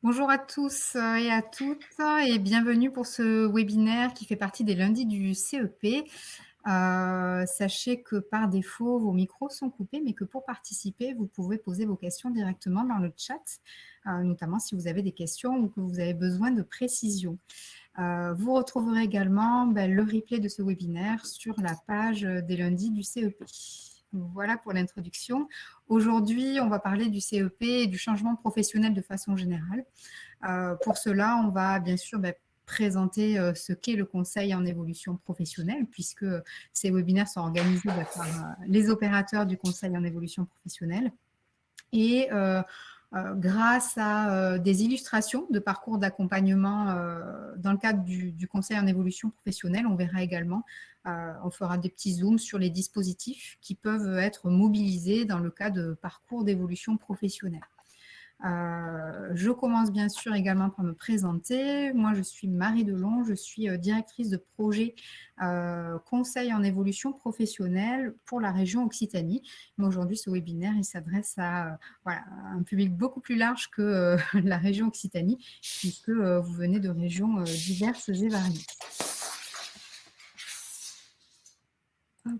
Bonjour à tous et à toutes et bienvenue pour ce webinaire qui fait partie des lundis du CEP. Sachez que par défaut, vos micros sont coupés, mais que pour participer, vous pouvez poser vos questions directement dans le chat, notamment si vous avez des questions ou que vous avez besoin de précision. Vous retrouverez également le replay de ce webinaire sur la page des lundis du CEP. Voilà pour l'introduction. Aujourd'hui, on va parler du CEP et du changement professionnel de façon générale. Pour cela, on va bien sûr présenter ce qu'est le conseil en évolution professionnelle, puisque ces webinaires sont organisés par les opérateurs du conseil en évolution professionnelle. Et grâce à des illustrations de parcours d'accompagnement dans le cadre du conseil en évolution professionnelle, on verra également, on fera des petits zooms sur les dispositifs qui peuvent être mobilisés dans le cas de parcours d'évolution professionnelle. Je commence bien sûr également par me présenter. Moi, je suis Marie Delon, je suis directrice de projet conseil en évolution professionnelle pour la région Occitanie. Mais aujourd'hui, ce webinaire, il s'adresse à un public beaucoup plus large que la région Occitanie, puisque vous venez de régions diverses et variées. Hop.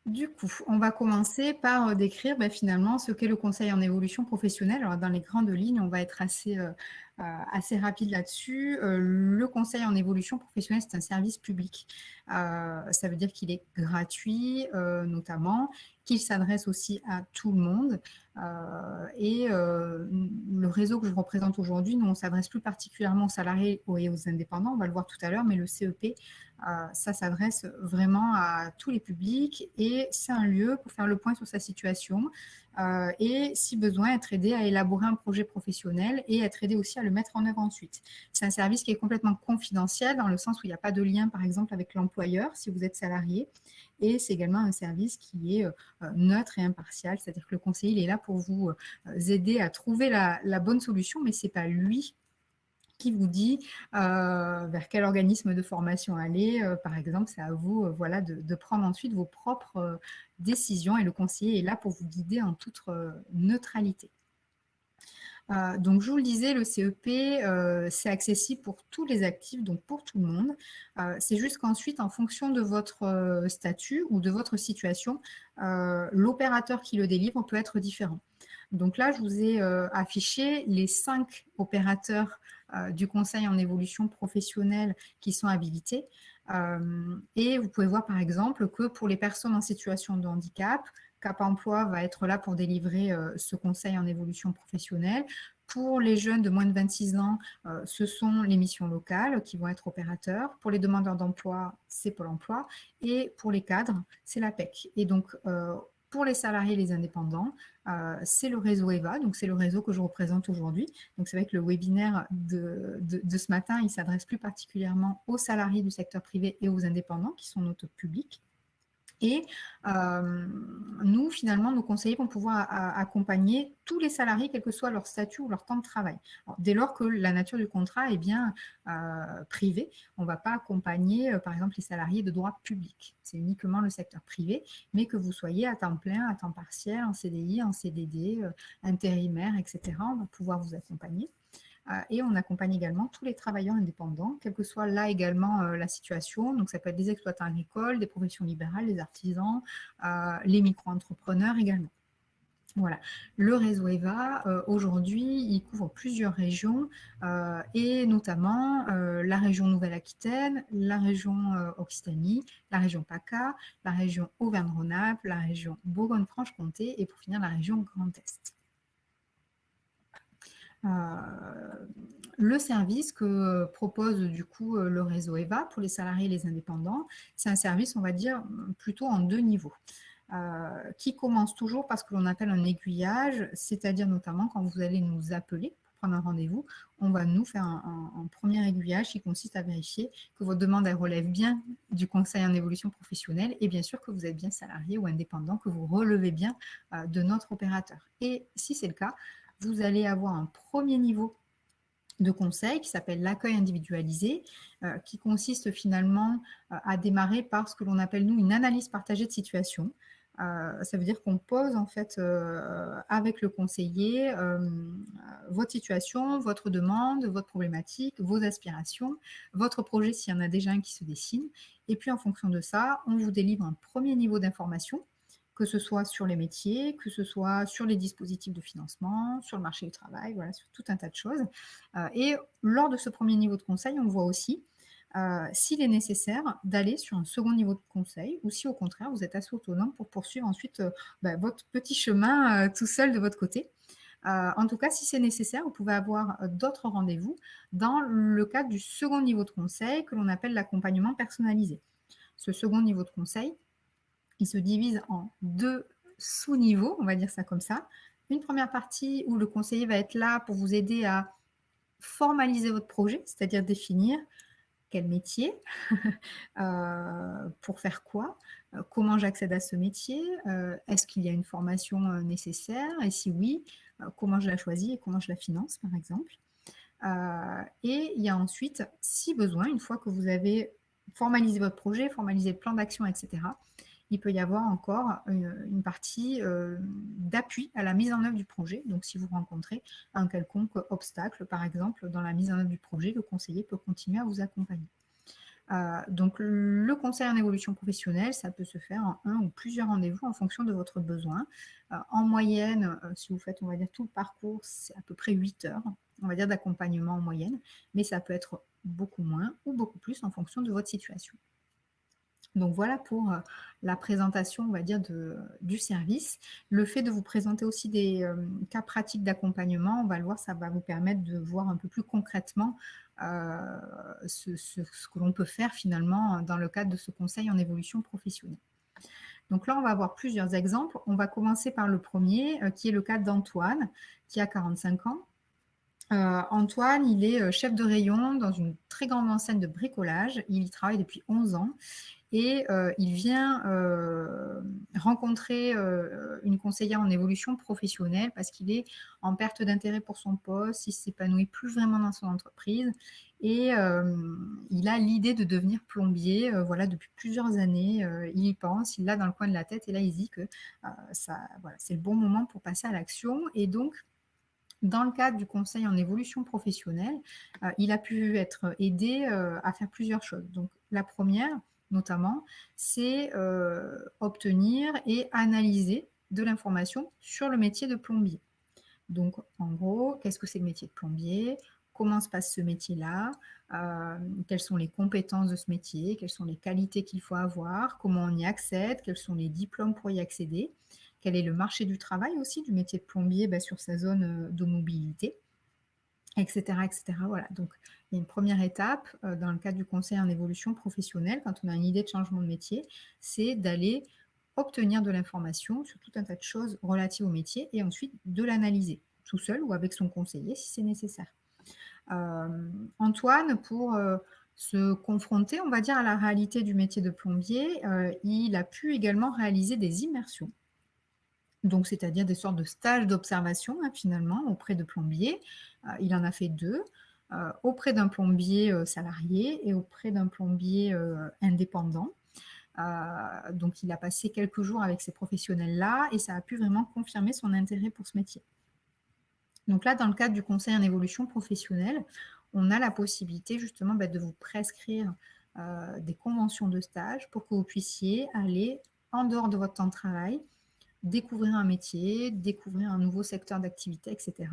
Du coup, on va commencer par décrire finalement ce qu'est le conseil en évolution professionnelle. Alors, dans les grandes lignes, on va être assez rapide là-dessus. Le conseil en évolution professionnelle, c'est un service public. Ça veut dire qu'il est gratuit, notamment, qu'il s'adresse aussi à tout le monde. Le réseau que je représente aujourd'hui, nous, on s'adresse plus particulièrement aux salariés et aux indépendants, on va le voir tout à l'heure, mais le CEP, ça s'adresse vraiment à tous les publics et c'est un lieu pour faire le point sur sa situation et, si besoin, être aidé à élaborer un projet professionnel et être aidé aussi à le mettre en œuvre ensuite. C'est un service qui est complètement confidentiel dans le sens où il n'y a pas de lien, par exemple, avec l'employeur si vous êtes salarié, et c'est également un service qui est neutre et impartial, c'est-à-dire que le conseiller il est là pour vous aider à trouver la bonne solution, mais ce n'est pas lui qui vous dit vers quel organisme de formation aller. Par exemple, c'est à vous de prendre ensuite vos propres décisions et le conseiller est là pour vous guider en toute neutralité. Donc, je vous le disais, le CEP, c'est accessible pour tous les actifs, donc pour tout le monde. C'est juste qu'ensuite, en fonction de votre statut ou de votre situation, l'opérateur qui le délivre peut être différent. Donc là, je vous ai affiché les 5 opérateurs du conseil en évolution professionnelle qui sont habilités. Et vous pouvez voir par exemple que pour les personnes en situation de handicap, Cap Emploi va être là pour délivrer ce conseil en évolution professionnelle. Pour les jeunes de moins de 26 ans, ce sont les missions locales qui vont être opérateurs. Pour les demandeurs d'emploi, c'est Pôle emploi. Et pour les cadres, c'est l'APEC. Et donc, pour les salariés et les indépendants, c'est le réseau EVA, donc c'est le réseau que je représente aujourd'hui. Donc c'est vrai que le webinaire de ce matin, il s'adresse plus particulièrement aux salariés du secteur privé et aux indépendants qui sont notre public. Et nous, finalement, nos conseillers vont pouvoir accompagner tous les salariés, quel que soit leur statut ou leur temps de travail. Alors, dès lors que la nature du contrat est bien privée, on ne va pas accompagner, par exemple, les salariés de droit public. C'est uniquement le secteur privé, mais que vous soyez à temps plein, à temps partiel, en CDI, en CDD, intérimaire, etc., on va pouvoir vous accompagner. Et on accompagne également tous les travailleurs indépendants, quelle que soit là également la situation. Donc, ça peut être des exploitants agricoles, des professions libérales, des artisans, les micro-entrepreneurs également. Voilà, le réseau EVA, aujourd'hui, il couvre plusieurs régions et notamment la région Nouvelle-Aquitaine, la région Occitanie, la région PACA, la région Auvergne-Rhône-Alpes, la région Bourgogne-Franche-Comté et pour finir la région Grand Est. Le service que propose du coup le réseau EVA pour les salariés et les indépendants, c'est un service, on va dire, plutôt en 2 niveaux. Qui commence toujours par ce que l'on appelle un aiguillage, c'est-à-dire notamment quand vous allez nous appeler pour prendre un rendez-vous, on va nous faire un premier aiguillage qui consiste à vérifier que votre demande elle relève bien du conseil en évolution professionnelle et bien sûr que vous êtes bien salarié ou indépendant, que vous relevez bien de notre opérateur. Et si c'est le cas, vous allez avoir un premier niveau de conseil qui s'appelle l'accueil individualisé, qui consiste finalement à démarrer par ce que l'on appelle, nous, une analyse partagée de situation. Ça veut dire qu'on pose en fait, avec le conseiller, votre situation, votre demande, votre problématique, vos aspirations, votre projet s'il y en a déjà un qui se dessine et puis en fonction de ça, on vous délivre un premier niveau d'information, que ce soit sur les métiers, que ce soit sur les dispositifs de financement, sur le marché du travail, voilà, sur tout un tas de choses. Et lors de ce premier niveau de conseil, on voit aussi s'il est nécessaire d'aller sur un second niveau de conseil ou si au contraire vous êtes assez autonome pour poursuivre ensuite votre petit chemin tout seul de votre côté. En tout cas, si c'est nécessaire, vous pouvez avoir d'autres rendez-vous dans le cadre du second niveau de conseil que l'on appelle l'accompagnement personnalisé. Ce second niveau de conseil, il se divise en deux sous-niveaux, on va dire ça comme ça. Une première partie où le conseiller va être là pour vous aider à formaliser votre projet, c'est-à-dire définir quel métier, pour faire quoi, comment j'accède à ce métier, est-ce qu'il y a une formation nécessaire et si oui, comment je la choisis et comment je la finance par exemple. Et il y a ensuite, si besoin, une fois que vous avez formalisé votre projet, formalisé le plan d'action, etc., il peut y avoir encore une partie d'appui à la mise en œuvre du projet. Donc, si vous rencontrez un quelconque obstacle, par exemple, dans la mise en œuvre du projet, le conseiller peut continuer à vous accompagner. Donc, le conseil en évolution professionnelle, ça peut se faire en un ou plusieurs rendez-vous en fonction de votre besoin. En moyenne, si vous faites, on va dire, tout le parcours, c'est à peu près 8 heures, on va dire, d'accompagnement en moyenne, mais ça peut être beaucoup moins ou beaucoup plus en fonction de votre situation. Donc voilà pour la présentation, on va dire, du service. Le fait de vous présenter aussi des cas pratiques d'accompagnement, on va le voir, ça va vous permettre de voir un peu plus concrètement ce que l'on peut faire finalement dans le cadre de ce conseil en évolution professionnelle. Donc là, on va avoir plusieurs exemples. On va commencer par le premier, qui est le cas d'Antoine, qui a 45 ans. Antoine, il est chef de rayon dans une très grande enseigne de bricolage. Il y travaille depuis 11 ans et il vient rencontrer une conseillère en évolution professionnelle parce qu'il est en perte d'intérêt pour son poste, il ne s'épanouit plus vraiment dans son entreprise et il a l'idée de devenir plombier. Voilà, depuis plusieurs années, il y pense, il l'a dans le coin de la tête et là, il se dit que voilà, c'est le bon moment pour passer à l'action. Et donc, dans le cadre du conseil en évolution professionnelle, il a pu être aidé à faire plusieurs choses. Donc, la première, notamment, c'est obtenir et analyser de l'information sur le métier de plombier. Donc, en gros, qu'est-ce que c'est le métier de plombier? Comment se passe ce métier-là? Quelles sont les compétences de ce métier? Quelles sont les qualités qu'il faut avoir? Comment on y accède? Quels sont les diplômes pour y accéder? Quel est le marché du travail aussi du métier de plombier sur sa zone de mobilité, etc., etc. Voilà, donc il y a une première étape dans le cadre du conseil en évolution professionnelle, quand on a une idée de changement de métier, c'est d'aller obtenir de l'information sur tout un tas de choses relatives au métier et ensuite de l'analyser tout seul ou avec son conseiller si c'est nécessaire. Antoine, pour se confronter, on va dire, à la réalité du métier de plombier, il a pu également réaliser des immersions. Donc, c'est-à-dire des sortes de stages d'observation, finalement, auprès de plombiers. Il en a fait 2, auprès d'un plombier salarié et auprès d'un plombier indépendant. Donc, il a passé quelques jours avec ces professionnels-là et ça a pu vraiment confirmer son intérêt pour ce métier. Donc là, dans le cadre du conseil en évolution professionnelle, on a la possibilité justement de vous prescrire des conventions de stage pour que vous puissiez aller en dehors de votre temps de travail, découvrir un métier, découvrir un nouveau secteur d'activité, etc.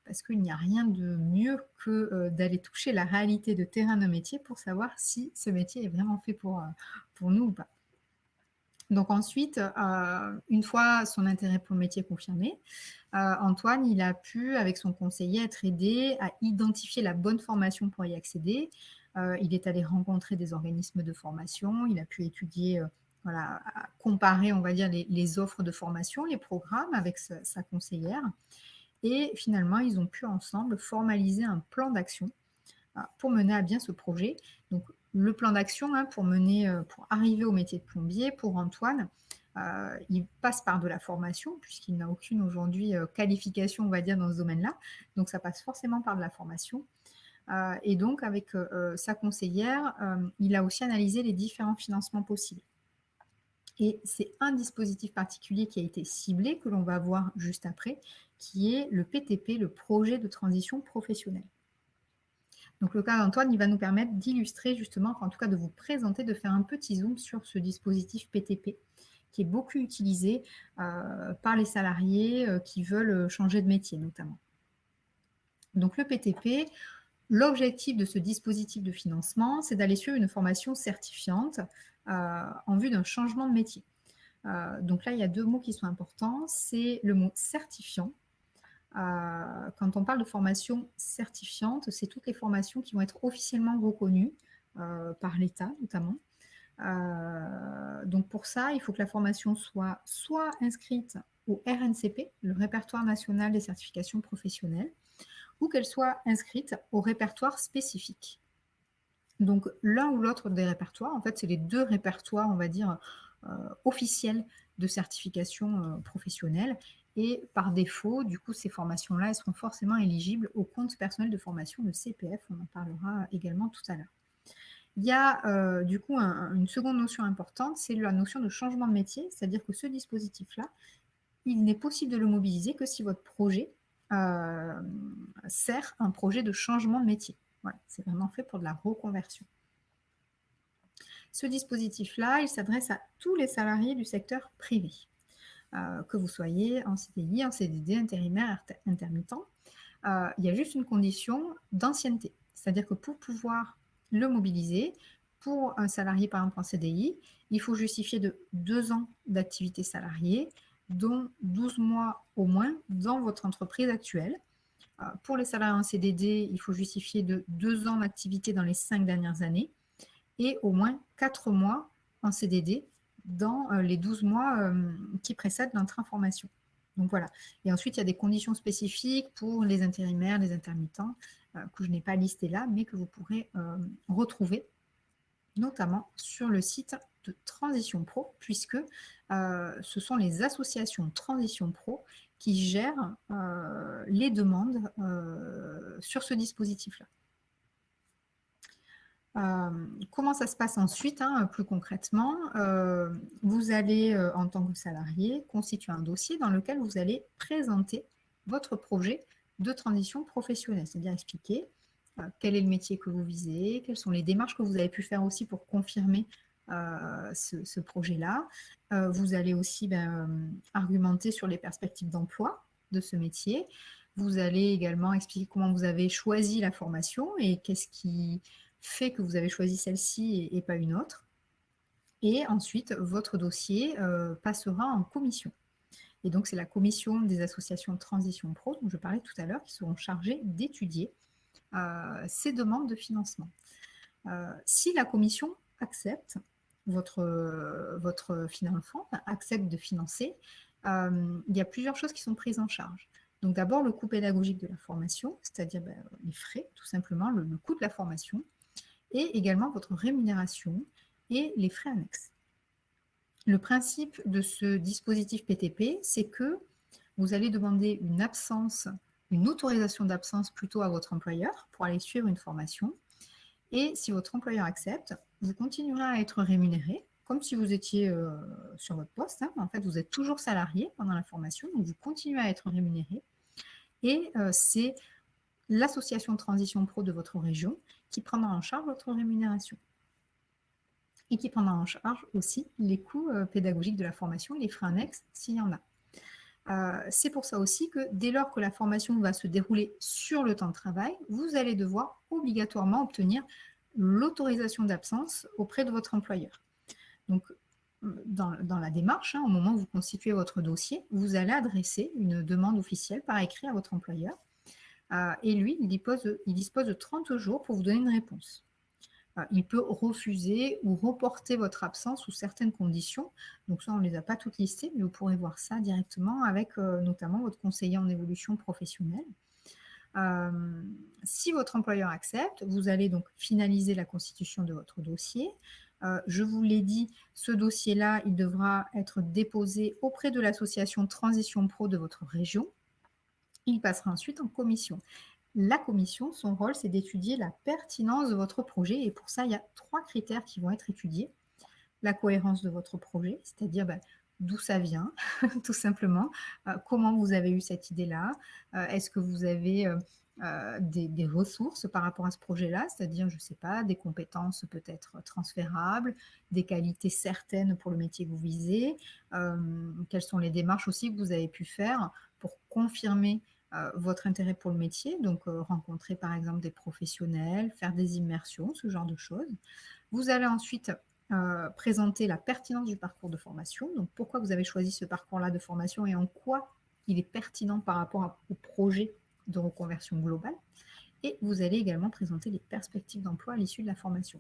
Parce qu'il n'y a rien de mieux que d'aller toucher la réalité de terrain d'un métier pour savoir si ce métier est vraiment fait pour nous ou pas. Donc ensuite, une fois son intérêt pour le métier confirmé, Antoine, il a pu, avec son conseiller, être aidé à identifier la bonne formation pour y accéder. Il est allé rencontrer des organismes de formation, il a pu étudier, voilà, comparer, on va dire, les offres de formation, les programmes avec sa conseillère. Et finalement, ils ont pu ensemble formaliser un plan d'action pour mener à bien ce projet. Donc, le plan d'action pour arriver au métier de plombier, pour Antoine, il passe par de la formation, puisqu'il n'a aucune aujourd'hui qualification, on va dire, dans ce domaine-là. Donc, ça passe forcément par de la formation. Et donc, avec sa conseillère, il a aussi analysé les différents financements possibles. Et c'est un dispositif particulier qui a été ciblé, que l'on va voir juste après, qui est le PTP, le projet de transition professionnelle. Donc le cas d'Antoine, il va nous permettre d'illustrer justement, enfin, en tout cas de vous présenter, de faire un petit zoom sur ce dispositif PTP qui est beaucoup utilisé par les salariés qui veulent changer de métier notamment. Donc le PTP, l'objectif de ce dispositif de financement, c'est d'aller suivre une formation certifiante en vue d'un changement de métier. Donc là, il y a deux mots qui sont importants. C'est le mot certifiant. Quand on parle de formation certifiante, c'est toutes les formations qui vont être officiellement reconnues par l'État notamment. Donc pour ça, il faut que la formation soit inscrite au RNCP, le répertoire national des certifications professionnelles, ou qu'elle soit inscrite au répertoire spécifique. Donc l'un ou l'autre des répertoires, en fait, c'est les deux répertoires, on va dire, officiels de certification professionnelle. Et par défaut, du coup, ces formations-là, elles seront forcément éligibles au compte personnel de formation, le CPF. On en parlera également tout à l'heure. Il y a du coup une seconde notion importante, c'est la notion de changement de métier, c'est-à-dire que ce dispositif-là, il n'est possible de le mobiliser que si votre projet sert un projet de changement de métier. Voilà, c'est vraiment fait pour de la reconversion. Ce dispositif-là, il s'adresse à tous les salariés du secteur privé, que vous soyez en CDI, en CDD, intérimaire, intermittent. Il y a juste une condition d'ancienneté, c'est-à-dire que pour pouvoir le mobiliser, pour un salarié par exemple en CDI, il faut justifier de 2 ans d'activité salariée, dont 12 mois au moins dans votre entreprise actuelle. Pour les salariés en CDD, il faut justifier de 2 ans d'activité dans les 5 dernières années et au moins 4 mois en CDD dans les 12 mois qui précèdent notre information. Donc voilà. Et ensuite, il y a des conditions spécifiques pour les intérimaires, les intermittents, que je n'ai pas listé là, mais que vous pourrez retrouver notamment sur le site de Transition Pro, puisque ce sont les associations Transition Pro qui gèrent les demandes sur ce dispositif-là. Comment ça se passe ensuite, hein, plus concrètement? Vous allez, en tant que salarié, constituer un dossier dans lequel vous allez présenter votre projet de transition professionnelle, c'est-à-dire expliquer quel est le métier que vous visez, quelles sont les démarches que vous avez pu faire aussi pour confirmer ce projet-là. Vous allez aussi argumenter sur les perspectives d'emploi de ce métier. Vous allez également expliquer comment vous avez choisi la formation et qu'est-ce qui fait que vous avez choisi celle-ci et pas une autre. Et ensuite, votre dossier passera en commission. Et donc, c'est la commission des associations de Transition Pro, dont je parlais tout à l'heure, qui seront chargées d'étudier ces demandes de financement. Si la commission accepte votre financement, accepte de financer, il y a plusieurs choses qui sont prises en charge. Donc d'abord, le coût pédagogique de la formation, c'est-à-dire les frais, tout simplement, le coût de la formation, et également votre rémunération et les frais annexes. Le principe de ce dispositif PTP, c'est que vous allez demander une autorisation d'absence plutôt à votre employeur pour aller suivre une formation. Et si votre employeur accepte, vous continuerez à être rémunéré, comme si vous étiez sur votre poste. Hein. En fait, vous êtes toujours salarié pendant la formation, donc vous continuez à être rémunéré. Et c'est l'association Transition Pro de votre région qui prendra en charge votre rémunération et qui prendra en charge aussi les coûts pédagogiques de la formation et les frais annexes s'il y en a. C'est pour ça aussi que dès lors que la formation va se dérouler sur le temps de travail, vous allez devoir obligatoirement obtenir l'autorisation d'absence auprès de votre employeur. Donc, dans la démarche, hein, au moment où vous constituez votre dossier, vous allez adresser une demande officielle par écrit à votre employeur. Et lui, il dispose de 30 jours pour vous donner une réponse. Il peut refuser ou reporter votre absence sous certaines conditions. Donc ça, on ne les a pas toutes listées, mais vous pourrez voir ça directement avec notamment votre conseiller en évolution professionnelle. Si votre employeur accepte, vous allez donc finaliser la constitution de votre dossier. Je vous l'ai dit, ce dossier-là, il devra être déposé auprès de l'association Transition Pro de votre région. Il passera ensuite en commission. La commission, son rôle, c'est d'étudier la pertinence de votre projet. Et pour ça, il y a 3 critères qui vont être étudiés. la cohérence de votre projet, c'est-à-dire d'où ça vient, tout simplement, comment vous avez eu cette idée-là, est-ce que vous avez des ressources par rapport à ce projet-là, c'est-à-dire, je ne sais pas, des compétences peut-être transférables, des qualités certaines pour le métier que vous visez, quelles sont les démarches aussi que vous avez pu faire pour confirmer votre intérêt pour le métier, donc rencontrer par exemple des professionnels, faire des immersions, ce genre de choses. Vous allez ensuite présenter la pertinence du parcours de formation, donc pourquoi vous avez choisi ce parcours-là de formation et en quoi il est pertinent par rapport au projet de reconversion globale. Et vous allez également présenter les perspectives d'emploi à l'issue de la formation.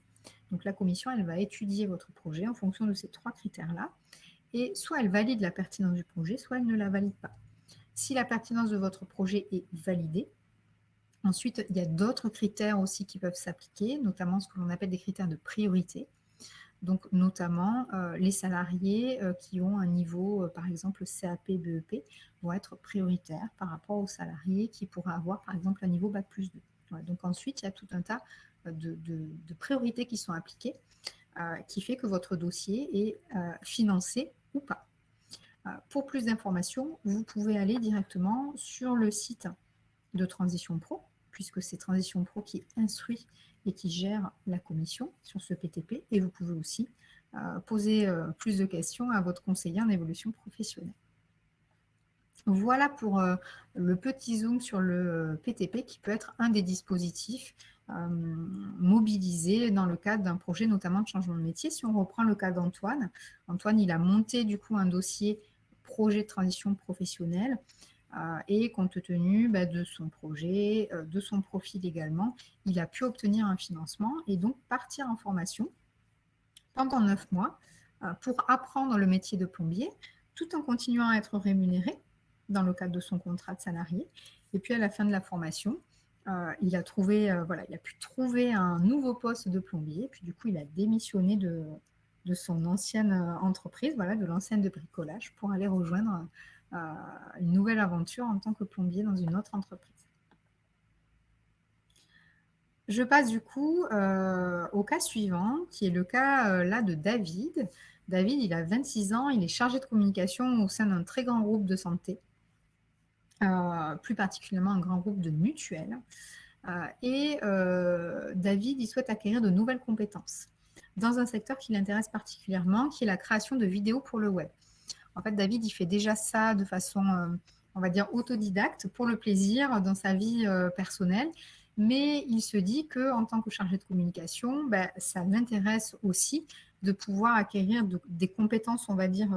Donc la commission, elle va étudier votre projet en fonction de ces 3 critères-là, et soit elle valide la pertinence du projet, soit elle ne la valide pas. Si la pertinence de votre projet est validée, ensuite, il y a d'autres critères aussi qui peuvent s'appliquer, notamment ce que l'on appelle des critères de priorité. Donc, notamment, les salariés qui ont un niveau, par exemple, CAP, BEP, vont être prioritaires par rapport aux salariés qui pourraient avoir, par exemple, un niveau Bac+2. Ouais, donc ensuite, il y a tout un tas de priorités qui sont appliquées, qui fait que votre dossier est financé ou pas. Pour plus d'informations, vous pouvez aller directement sur le site de Transition Pro, puisque c'est Transition Pro qui instruit et qui gère la commission sur ce PTP. Et vous pouvez aussi poser plus de questions à votre conseiller en évolution professionnelle. Voilà pour le petit zoom sur le PTP qui peut être un des dispositifs mobilisés dans le cadre d'un projet notamment de changement de métier. Si on reprend le cas d'Antoine, Antoine, il a monté du coup un dossier projet de transition professionnelle et compte tenu de son projet, de son profil également, il a pu obtenir un financement et donc partir en formation pendant 9 mois pour apprendre le métier de plombier tout en continuant à être rémunéré dans le cadre de son contrat de salarié. Et puis à la fin de la formation, il a pu trouver un nouveau poste de plombier. Puis du coup, il a démissionné de son ancienne entreprise, de l'enseigne de bricolage, pour aller rejoindre une nouvelle aventure en tant que plombier dans une autre entreprise. Je passe du coup au cas suivant, qui est le cas là de David. David, il a 26 ans, il est chargé de communication au sein d'un très grand groupe de santé, plus particulièrement un grand groupe de mutuelles. David, il souhaite acquérir de nouvelles compétences dans un secteur qui l'intéresse particulièrement, qui est la création de vidéos pour le web. En fait, David, il fait déjà ça de façon, on va dire, autodidacte, pour le plaisir, dans sa vie personnelle. Mais il se dit qu'en tant que chargé de communication, ça l'intéresse aussi de pouvoir acquérir des compétences, on va dire,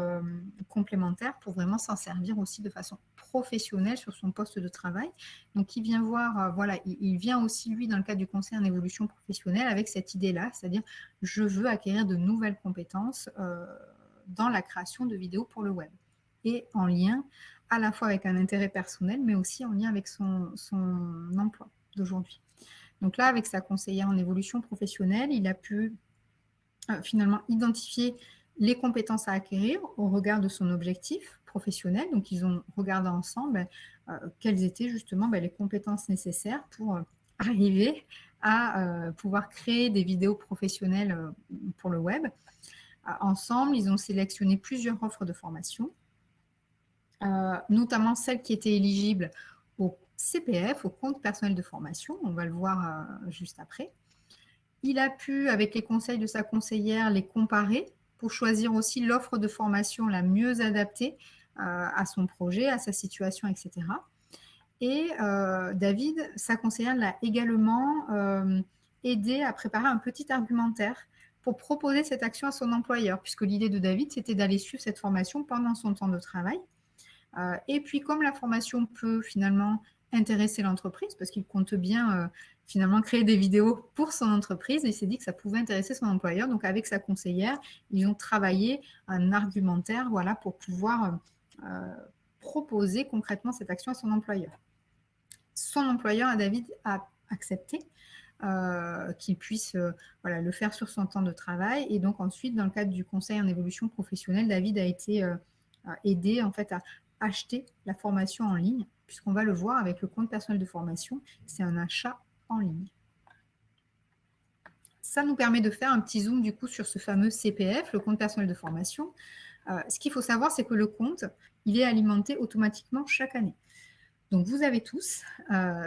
complémentaires pour vraiment s'en servir aussi de façon professionnelle sur son poste de travail. Donc, il vient voir, il vient aussi, lui, dans le cadre du conseil en évolution professionnelle, avec cette idée-là, c'est-à-dire, je veux acquérir de nouvelles compétences dans la création de vidéos pour le web. Et en lien à la fois avec un intérêt personnel, mais aussi en lien avec son emploi d'aujourd'hui. Donc là, avec sa conseillère en évolution professionnelle, il a pu finalement identifier les compétences à acquérir au regard de son objectif professionnel. Donc, ils ont regardé ensemble quelles étaient justement les compétences nécessaires pour arriver à pouvoir créer des vidéos professionnelles pour le web. Ensemble, ils ont sélectionné plusieurs offres de formation, notamment celles qui étaient éligibles au CPF, au compte personnel de formation. On va le voir juste après. Il a pu, avec les conseils de sa conseillère, les comparer pour choisir aussi l'offre de formation la mieux adaptée à son projet, à sa situation, etc. Et David, sa conseillère, l'a également aidé à préparer un petit argumentaire pour proposer cette action à son employeur, puisque l'idée de David, c'était d'aller suivre cette formation pendant son temps de travail. Et puis, comme la formation peut finalement intéresser l'entreprise, parce qu'il compte bien finalement créer des vidéos pour son entreprise, il s'est dit que ça pouvait intéresser son employeur. Donc, avec sa conseillère, ils ont travaillé un argumentaire pour pouvoir proposer concrètement cette action à son employeur. Son employeur, à David, a accepté qu'il puisse le faire sur son temps de travail. Et donc ensuite, dans le cadre du conseil en évolution professionnelle, David a été aidé en fait à acheter la formation en ligne, puisqu'on va le voir avec le compte personnel de formation, c'est un achat en ligne. Ça nous permet de faire un petit zoom du coup sur ce fameux CPF, le compte personnel de formation. Ce qu'il faut savoir, c'est que le compte, il est alimenté automatiquement chaque année. Donc vous avez tous,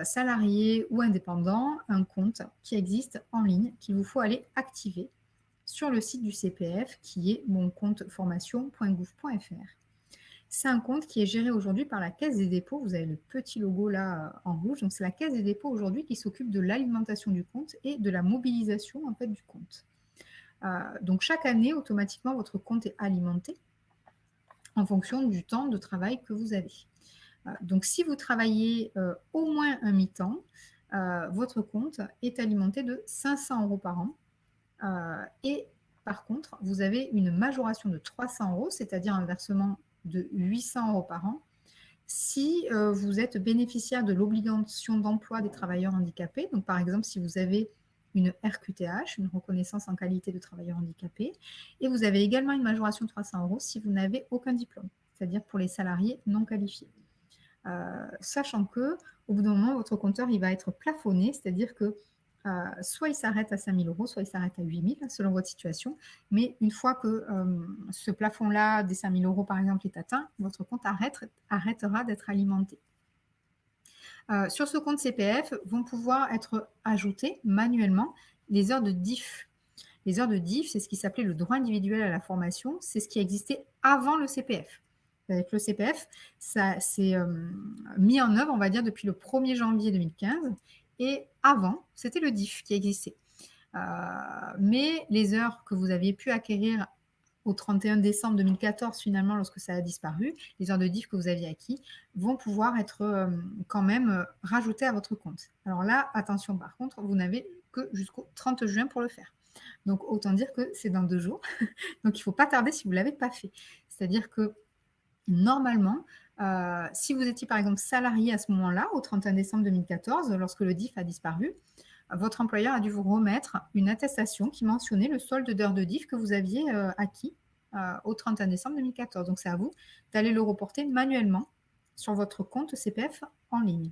salariés ou indépendants, un compte qui existe en ligne qu'il vous faut aller activer sur le site du CPF qui est moncompteformation.gouv.fr. C'est un compte qui est géré aujourd'hui par la Caisse des dépôts. Vous avez le petit logo là en rouge. Donc c'est la Caisse des dépôts aujourd'hui qui s'occupe de l'alimentation du compte et de la mobilisation en fait du compte. Donc chaque année, automatiquement, votre compte est alimenté en fonction du temps de travail que vous avez. Donc si vous travaillez au moins un mi-temps, votre compte est alimenté de 500 € par an. Et par contre, vous avez une majoration de 300 €, c'est-à-dire un versement de 800 € par an, si vous êtes bénéficiaire de l'obligation d'emploi des travailleurs handicapés. Donc par exemple, si vous avez une RQTH, une reconnaissance en qualité de travailleur handicapé, et vous avez également une majoration de 300 € si vous n'avez aucun diplôme, c'est-à-dire pour les salariés non qualifiés. Sachant que au bout d'un moment, votre compteur il va être plafonné, c'est-à-dire que soit il s'arrête à 5 000 €, soit il s'arrête à 8 000 selon votre situation. Mais une fois que ce plafond-là des 5 000 € par exemple est atteint, votre compte arrêtera d'être alimenté. Sur ce compte CPF vont pouvoir être ajoutées manuellement les heures de DIF. Les heures de DIF, c'est ce qui s'appelait le droit individuel à la formation, c'est ce qui existait avant le CPF. Avec le CPF, ça s'est mis en œuvre, on va dire, depuis le 1er janvier 2015. Et avant, c'était le DIF qui existait. Mais les heures que vous aviez pu acquérir au 31 décembre 2014, finalement, lorsque ça a disparu, les heures de DIF que vous aviez acquis vont pouvoir être quand même rajoutées à votre compte. Alors là, attention par contre, vous n'avez que jusqu'au 30 juin pour le faire. Donc autant dire que c'est dans 2 jours. Donc il ne faut pas tarder si vous ne l'avez pas fait. C'est-à-dire que normalement, si vous étiez par exemple salarié à ce moment-là, au 31 décembre 2014, lorsque le DIF a disparu, votre employeur a dû vous remettre une attestation qui mentionnait le solde d'heures de DIF que vous aviez acquis au 31 décembre 2014. Donc c'est à vous d'aller le reporter manuellement sur votre compte CPF en ligne.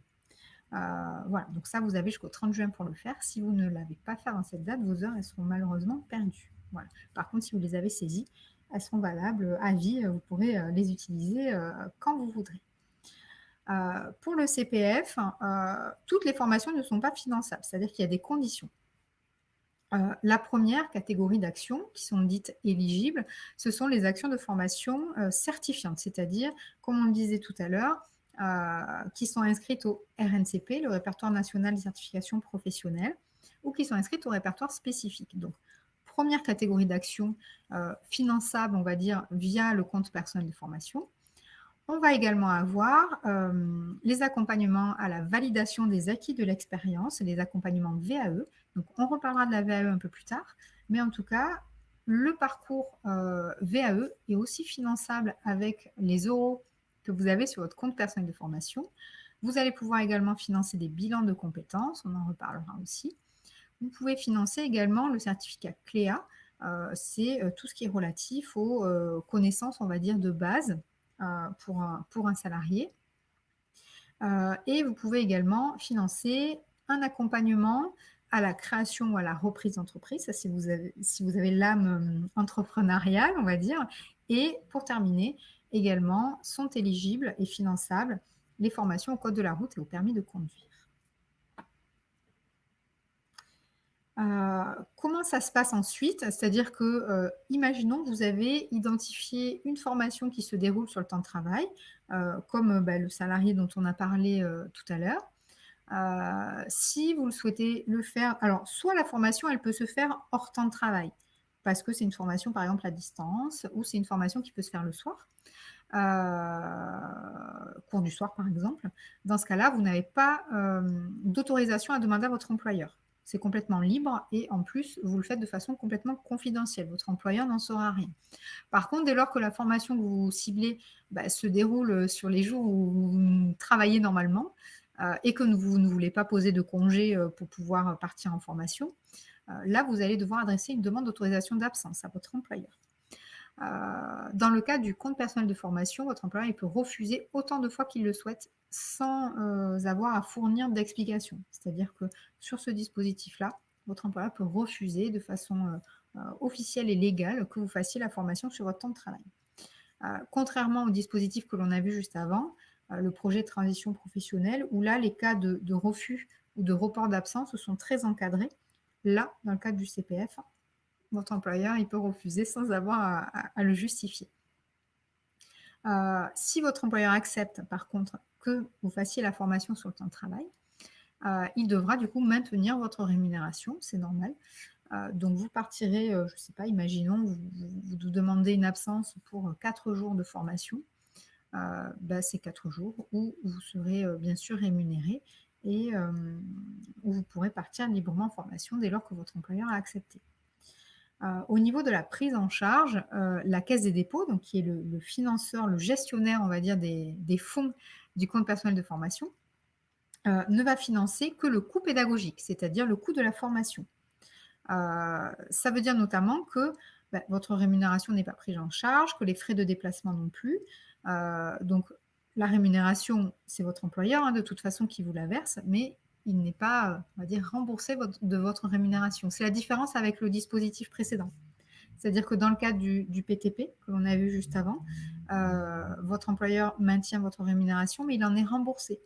Voilà, donc ça, vous avez jusqu'au 30 juin pour le faire. Si vous ne l'avez pas fait avant cette date, vos heures, elles seront malheureusement perdues. Voilà. Par contre, si vous les avez saisies, elles seront valables à vie. Vous pourrez les utiliser quand vous voudrez. Pour le CPF, toutes les formations ne sont pas finançables, c'est-à-dire qu'il y a des conditions. La première catégorie d'actions qui sont dites éligibles, ce sont les actions de formation certifiantes, c'est-à-dire, comme on le disait tout à l'heure, qui sont inscrites au RNCP, le répertoire national des certifications professionnelles, ou qui sont inscrites au répertoire spécifique. Donc, première catégorie d'actions finançables, on va dire, via le compte personnel de formation. On va également avoir les accompagnements à la validation des acquis de l'expérience, les accompagnements VAE. Donc, on reparlera de la VAE un peu plus tard, mais en tout cas, le parcours VAE est aussi finançable avec les euros que vous avez sur votre compte personnel de formation. Vous allez pouvoir également financer des bilans de compétences, on en reparlera aussi. Vous pouvez financer également le certificat CLEA, c'est tout ce qui est relatif aux connaissances, on va dire, de base pour un salarié. Et vous pouvez également financer un accompagnement à la création ou à la reprise d'entreprise, ça si vous avez l'âme entrepreneuriale, on va dire. Et pour terminer, également, sont éligibles et finançables les formations au code de la route et au permis de conduire. Comment ça se passe ensuite? C'est-à-dire que, imaginons que vous avez identifié une formation qui se déroule sur le temps de travail, comme le salarié dont on a parlé tout à l'heure. Si vous le souhaitez le faire, alors soit la formation, elle peut se faire hors temps de travail, parce que c'est une formation par exemple à distance, ou c'est une formation qui peut se faire le soir, cours du soir par exemple. Dans ce cas-là, vous n'avez pas d'autorisation à demander à votre employeur. C'est complètement libre et en plus, vous le faites de façon complètement confidentielle. Votre employeur n'en saura rien. Par contre, dès lors que la formation que vous ciblez se déroule sur les jours où vous travaillez normalement et que vous ne voulez pas poser de congé pour pouvoir partir en formation, là, vous allez devoir adresser une demande d'autorisation d'absence à votre employeur. Dans le cas du compte personnel de formation, votre employeur il peut refuser autant de fois qu'il le souhaite sans avoir à fournir d'explications. C'est-à-dire que sur ce dispositif-là, votre employeur peut refuser de façon officielle et légale que vous fassiez la formation sur votre temps de travail. Contrairement au dispositif que l'on a vu juste avant, le projet de transition professionnelle, où là, les cas de refus ou de report d'absence sont très encadrés. Là, dans le cadre du CPF, votre employeur, il peut refuser sans avoir à le justifier. Si votre employeur accepte, par contre, que vous fassiez la formation sur le temps de travail, il devra du coup maintenir votre rémunération, c'est normal. Donc vous partirez, je ne sais pas, imaginons, vous demandez une absence pour 4 jours de formation. C'est 4 jours où vous serez bien sûr rémunéré et où vous pourrez partir librement en formation dès lors que votre employeur a accepté. Au niveau de la prise en charge, la Caisse des dépôts, donc qui est le financeur, le gestionnaire, on va dire, des fonds du compte personnel de formation, ne va financer que le coût pédagogique, c'est-à-dire le coût de la formation. Ça veut dire notamment que votre rémunération n'est pas prise en charge, que les frais de déplacement non plus. Donc la rémunération, c'est votre employeur, hein, de toute façon qui vous la verse, mais il n'est pas, on va dire, remboursé de votre rémunération. C'est la différence avec le dispositif précédent. C'est-à-dire que dans le cadre du PTP, que l'on a vu juste avant, votre employeur maintient votre rémunération, mais il en est remboursé.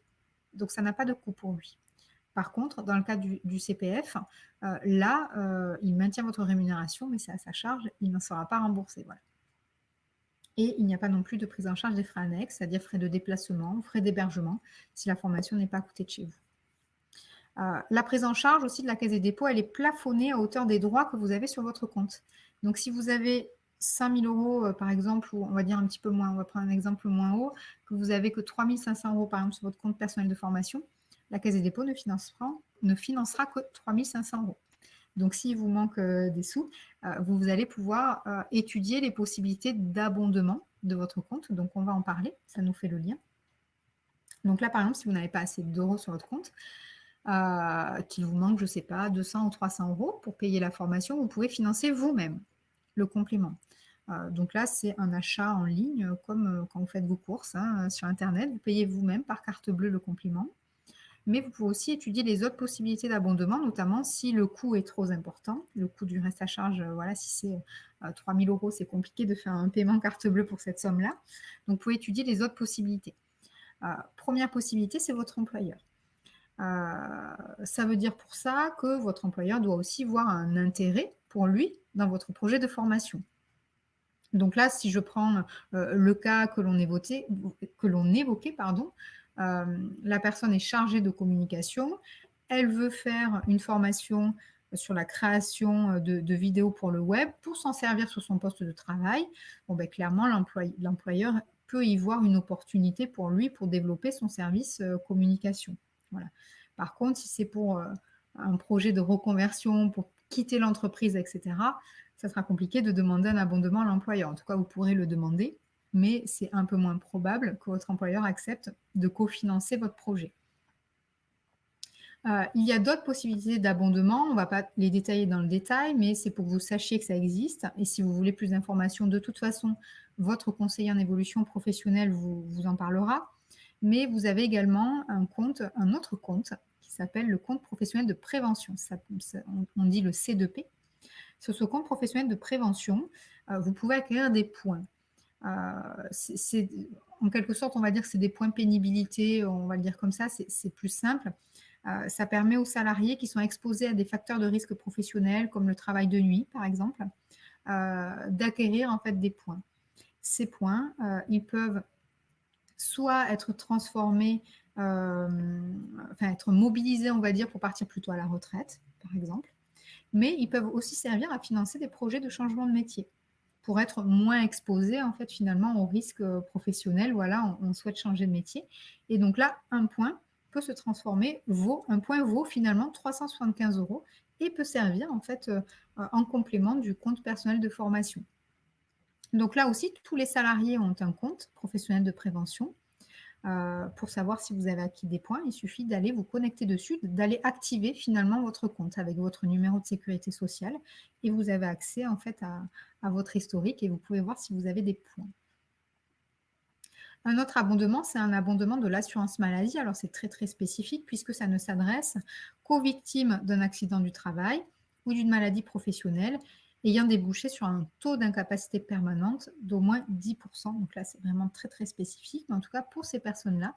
Donc ça n'a pas de coût pour lui. Par contre, dans le cadre du CPF, là, il maintient votre rémunération, mais c'est à sa charge, il n'en sera pas remboursé. Voilà. Et il n'y a pas non plus de prise en charge des frais annexes, c'est-à-dire frais de déplacement ou frais d'hébergement, si la formation n'est pas à côté de chez vous. La prise en charge aussi de la Caisse des dépôts, elle est plafonnée à hauteur des droits que vous avez sur votre compte. Donc, si vous avez 5 000 € par exemple, ou on va dire un petit peu moins, on va prendre un exemple moins haut, que vous avez que 3 500 € par exemple sur votre compte personnel de formation, la Caisse des dépôts ne financera que 3 500 €. Donc, s'il vous manque des sous, vous allez pouvoir étudier les possibilités d'abondement de votre compte. Donc, on va en parler, ça nous fait le lien. Donc là, par exemple, si vous n'avez pas assez d'euros sur votre compte, qu'il vous manque, je ne sais pas, 200 ou 300 € pour payer la formation, vous pouvez financer vous-même le complément. Donc là, c'est un achat en ligne, comme quand vous faites vos courses hein, sur Internet. Vous payez vous-même par carte bleue le complément. Mais vous pouvez aussi étudier les autres possibilités d'abondement, notamment si le coût est trop important. Le coût du reste à charge, voilà, si c'est 3 000 €, c'est compliqué de faire un paiement carte bleue pour cette somme-là. Donc, vous pouvez étudier les autres possibilités. Première possibilité, c'est votre employeur. Ça veut dire pour ça que votre employeur doit aussi voir un intérêt pour lui dans votre projet de formation. Donc là, si je prends le cas que l'on évoquait, pardon, la personne est chargée de communication, elle veut faire une formation sur la création de vidéos pour le web pour s'en servir sur son poste de travail. Bon, clairement, l'employeur peut y voir une opportunité pour lui pour développer son service communication. Voilà. Par contre, si c'est pour un projet de reconversion, pour quitter l'entreprise, etc., ça sera compliqué de demander un abondement à l'employeur. En tout cas, vous pourrez le demander, mais c'est un peu moins probable que votre employeur accepte de cofinancer votre projet. Il y a d'autres possibilités d'abondement, on ne va pas les détailler dans le détail, mais c'est pour que vous sachiez que ça existe. Et si vous voulez plus d'informations, de toute façon, votre conseiller en évolution professionnelle vous en parlera. Mais vous avez également un autre compte qui s'appelle le compte professionnel de prévention. On dit le C2P. Sur ce compte professionnel de prévention, vous pouvez acquérir des points. En quelque sorte, on va dire que c'est des points pénibilité, on va le dire comme ça, c'est plus simple. Ça permet aux salariés qui sont exposés à des facteurs de risque professionnels, comme le travail de nuit, par exemple, d'acquérir en fait des points. Ces points, ils peuvent soit être transformés, être mobilisés, on va dire, pour partir plutôt à la retraite, par exemple. Mais ils peuvent aussi servir à financer des projets de changement de métier pour être moins exposés en fait finalement au risque professionnel. Voilà, on souhaite changer de métier. Et donc là, un point peut se transformer, un point vaut finalement 375 € et peut servir en fait en complément du compte personnel de formation. Donc là aussi, tous les salariés ont un compte professionnel de prévention. Pour savoir si vous avez acquis des points, il suffit d'aller vous connecter dessus, d'aller activer finalement votre compte avec votre numéro de sécurité sociale et vous avez accès en fait à votre historique et vous pouvez voir si vous avez des points. Un autre abondement, c'est un abondement de l'assurance maladie. Alors, c'est très, très spécifique puisque ça ne s'adresse qu'aux victimes d'un accident du travail ou d'une maladie professionnelle ayant débouché sur un taux d'incapacité permanente d'au moins 10%. Donc là, c'est vraiment très, très spécifique. Mais en tout cas, pour ces personnes-là,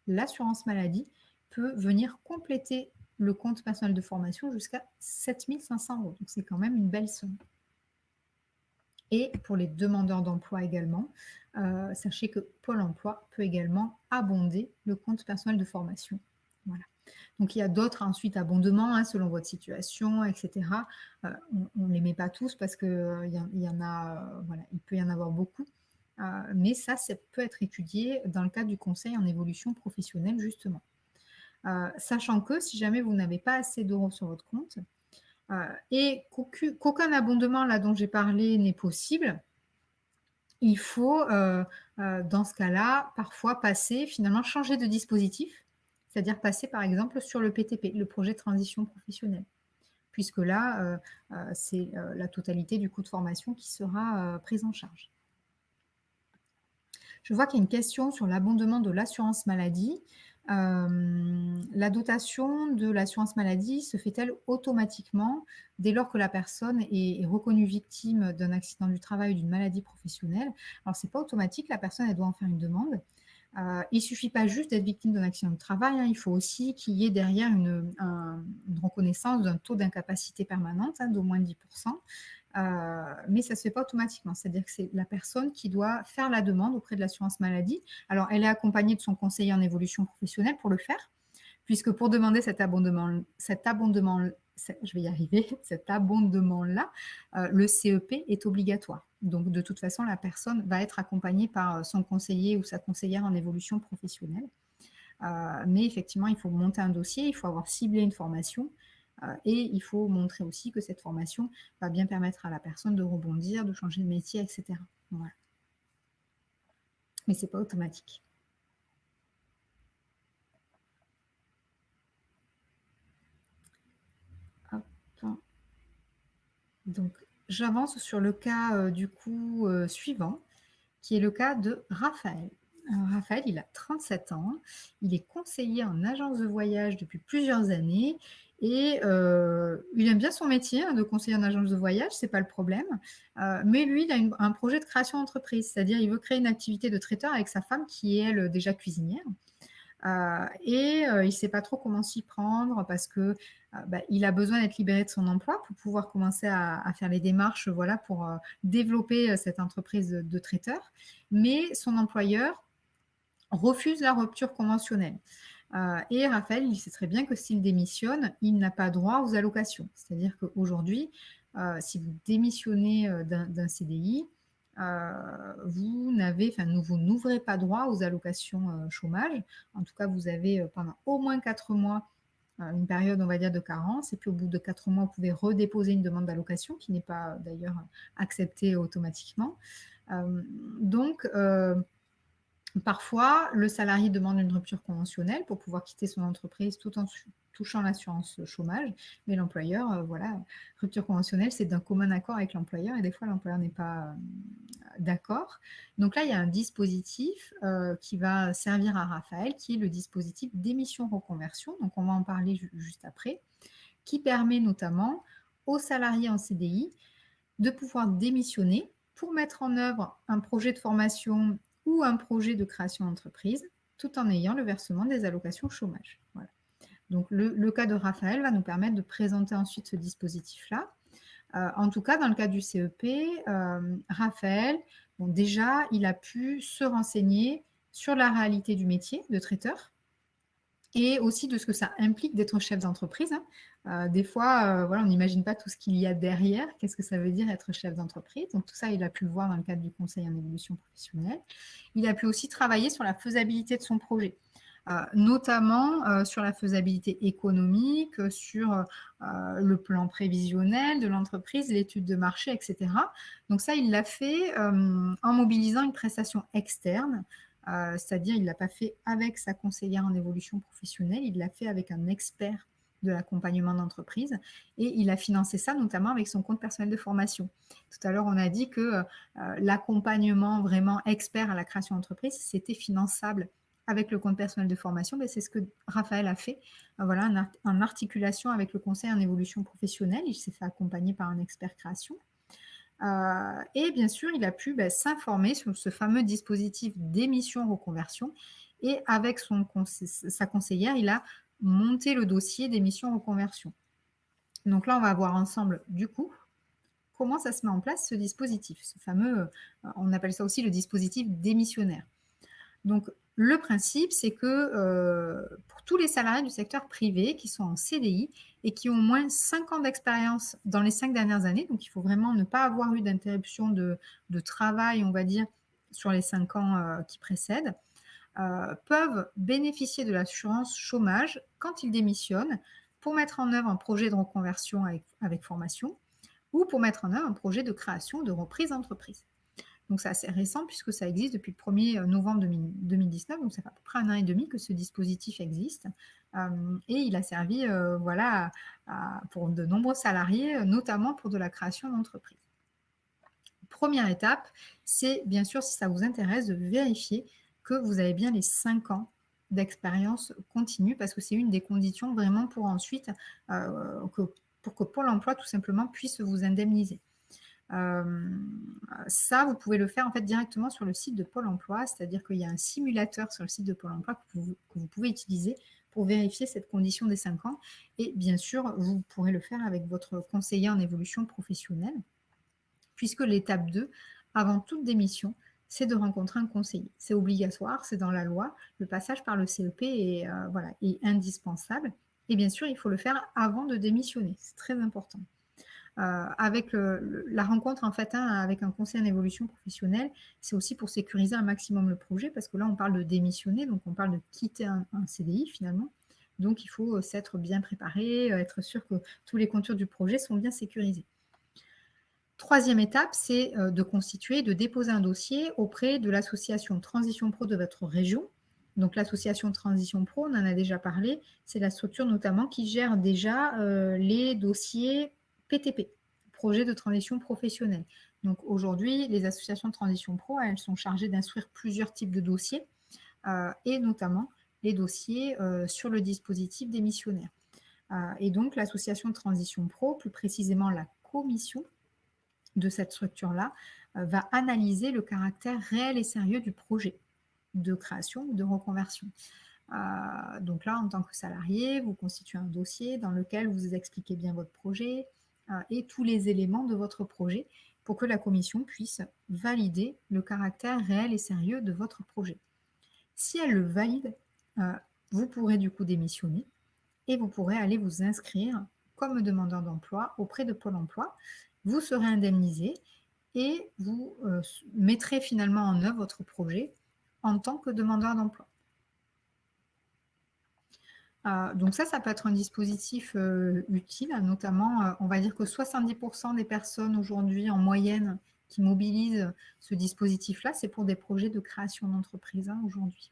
l'assurance maladie peut venir compléter le compte personnel de formation jusqu'à 7 500 euros. Donc, c'est quand même une belle somme. Et pour les demandeurs d'emploi également, sachez que Pôle emploi peut également abonder le compte personnel de formation. Voilà. Donc, il y a d'autres ensuite abondements hein, selon votre situation, etc. On ne les met pas tous parce qu'il y en a, voilà, il peut y en avoir beaucoup. Mais ça peut être étudié dans le cadre du conseil en évolution professionnelle, justement. Sachant que si jamais vous n'avez pas assez d'euros sur votre compte, et qu'aucun abondement là dont j'ai parlé n'est possible, il faut dans ce cas-là parfois finalement changer de dispositif, c'est-à-dire passer par exemple sur le PTP, le projet de transition professionnelle, puisque là c'est la totalité du coût de formation qui sera prise en charge. Je vois qu'il y a une question sur l'abondement de l'assurance maladie. La dotation de l'assurance maladie se fait-elle automatiquement dès lors que la personne est reconnue victime d'un accident du travail ou d'une maladie professionnelle? Alors, ce n'est pas automatique, la personne elle doit en faire une demande. Il ne suffit pas juste d'être victime d'un accident du travail, hein, il faut aussi qu'il y ait derrière une reconnaissance d'un taux d'incapacité permanente hein, d'au moins 10%. Mais ça ne se fait pas automatiquement, c'est-à-dire que c'est la personne qui doit faire la demande auprès de l'assurance maladie. Alors, elle est accompagnée de son conseiller en évolution professionnelle pour le faire, puisque pour demander cet abondement, je vais y arriver, cet abondement-là, le CEP est obligatoire. Donc, de toute façon, la personne va être accompagnée par son conseiller ou sa conseillère en évolution professionnelle. Mais effectivement, il faut monter un dossier, il faut avoir ciblé une formation et il faut montrer aussi que cette formation va bien permettre à la personne de rebondir, de changer de métier, etc. Voilà. Mais ce n'est pas automatique. Hop. Donc, j'avance sur le cas du coup suivant, qui est le cas de Raphaël. Alors, Raphaël, il a 37 ans, il est conseiller en agence de voyage depuis plusieurs années et il aime bien son métier hein, de conseiller en agence de voyage, c'est pas le problème. Mais lui, il a un projet de création d'entreprise, c'est-à-dire il veut créer une activité de traiteur avec sa femme qui est elle déjà cuisinière. Il ne sait pas trop comment s'y prendre parce que il a besoin d'être libéré de son emploi pour pouvoir commencer à faire les démarches voilà, pour développer cette entreprise de traiteur. Mais son employeur refuse la rupture conventionnelle. Et Raphaël, il sait très bien que s'il démissionne, il n'a pas droit aux allocations. C'est-à-dire qu'aujourd'hui, si vous démissionnez d'un CDI, vous n'ouvrez pas droit aux allocations chômage. En tout cas, vous avez pendant au moins 4 mois une période, on va dire, de carence. Et puis, au bout de 4 mois, vous pouvez redéposer une demande d'allocation qui n'est pas d'ailleurs acceptée automatiquement. Donc, parfois, le salarié demande une rupture conventionnelle pour pouvoir quitter son entreprise tout en touchant l'assurance chômage, mais l'employeur, voilà, rupture conventionnelle, c'est d'un commun accord avec l'employeur et des fois l'employeur n'est pas d'accord. Donc là, il y a un dispositif qui va servir à Raphaël, qui est le dispositif d'émission-reconversion, donc on va en parler juste après, qui permet notamment aux salariés en CDI de pouvoir démissionner pour mettre en œuvre un projet de formation ou un projet de création d'entreprise, tout en ayant le versement des allocations chômage. Voilà. Donc, le cas de Raphaël va nous permettre de présenter ensuite ce dispositif-là. En tout cas, dans le cas du CEP, Raphaël, bon, déjà, il a pu se renseigner sur la réalité du métier de traiteur et aussi de ce que ça implique d'être chef d'entreprise. Des fois, voilà, on n'imagine pas tout ce qu'il y a derrière. Qu'est-ce que ça veut dire être chef d'entreprise? Donc tout ça, il a pu le voir dans le cadre du conseil en évolution professionnelle. Il a pu aussi travailler sur la faisabilité de son projet. Notamment sur la faisabilité économique, sur le plan prévisionnel de l'entreprise, l'étude de marché, etc. Donc ça, il l'a fait en mobilisant une prestation externe, c'est-à-dire il ne l'a pas fait avec sa conseillère en évolution professionnelle, il l'a fait avec un expert de l'accompagnement d'entreprise et il a financé ça notamment avec son compte personnel de formation. Tout à l'heure, on a dit que l'accompagnement vraiment expert à la création d'entreprise, c'était finançable avec le compte personnel de formation. Ben, c'est ce que Raphaël a fait voilà, en articulation avec le conseil en évolution professionnelle. Il s'est fait accompagner par un expert création. Et bien sûr, il a pu s'informer sur ce fameux dispositif d'émission reconversion. Et avec sa conseillère, il a monté le dossier d'émission reconversion. Donc là, on va voir ensemble, du coup, comment ça se met en place, ce dispositif. Ce fameux, on appelle ça aussi le dispositif démissionnaire. Donc, le principe, c'est que pour tous les salariés du secteur privé qui sont en CDI et qui ont au moins 5 ans d'expérience dans les 5 dernières années, donc il faut vraiment ne pas avoir eu d'interruption de travail, on va dire, sur les 5 ans qui précèdent, peuvent bénéficier de l'assurance chômage quand ils démissionnent pour mettre en œuvre un projet de reconversion avec formation ou pour mettre en œuvre un projet de création de reprise d'entreprise. Donc, c'est assez récent puisque ça existe depuis le 1er novembre 2019, donc ça fait à peu près 1 an et demi que ce dispositif existe. Et il a servi voilà, pour de nombreux salariés, notamment pour de la création d'entreprise. Première étape, c'est bien sûr, si ça vous intéresse, de vérifier que vous avez bien les 5 ans d'expérience continue, parce que c'est une des conditions vraiment pour ensuite, pour que Pôle emploi, tout simplement, puisse vous indemniser. Ça, vous pouvez le faire en fait directement sur le site de Pôle emploi, c'est-à-dire qu'il y a un simulateur sur le site de Pôle emploi que vous pouvez utiliser pour vérifier cette condition des 5 ans. Et bien sûr, vous pourrez le faire avec votre conseiller en évolution professionnelle, puisque l'étape 2, avant toute démission, c'est de rencontrer un conseiller. C'est obligatoire, c'est dans la loi. Le passage par le CEP est indispensable. Et bien sûr, il faut le faire avant de démissionner. C'est très important. Avec la rencontre en fait avec un conseiller en évolution professionnelle, c'est aussi pour sécuriser un maximum le projet, parce que là on parle de démissionner, donc on parle de quitter un CDI finalement. Donc il faut s'être bien préparé, être sûr que tous les contours du projet sont bien sécurisés. Troisième étape, c'est de constituer, de déposer un dossier auprès de l'association Transition Pro de votre région. Donc l'association Transition Pro, on en a déjà parlé, c'est la structure notamment qui gère déjà les dossiers PTP, projet de transition professionnelle. Donc aujourd'hui, les associations de transition pro, elles sont chargées d'instruire plusieurs types de dossiers et notamment les dossiers sur le dispositif démissionnaire. Et donc l'association de transition pro, plus précisément la commission de cette structure-là, va analyser le caractère réel et sérieux du projet de création ou de reconversion. Donc là, en tant que salarié, vous constituez un dossier dans lequel vous expliquez bien votre projet et tous les éléments de votre projet pour que la commission puisse valider le caractère réel et sérieux de votre projet. Si elle le valide, vous pourrez du coup démissionner et vous pourrez aller vous inscrire comme demandeur d'emploi auprès de Pôle emploi. Vous serez indemnisé et vous mettrez finalement en œuvre votre projet en tant que demandeur d'emploi. Donc ça peut être un dispositif utile, notamment, on va dire que 70% des personnes aujourd'hui en moyenne qui mobilisent ce dispositif-là, c'est pour des projets de création d'entreprise aujourd'hui.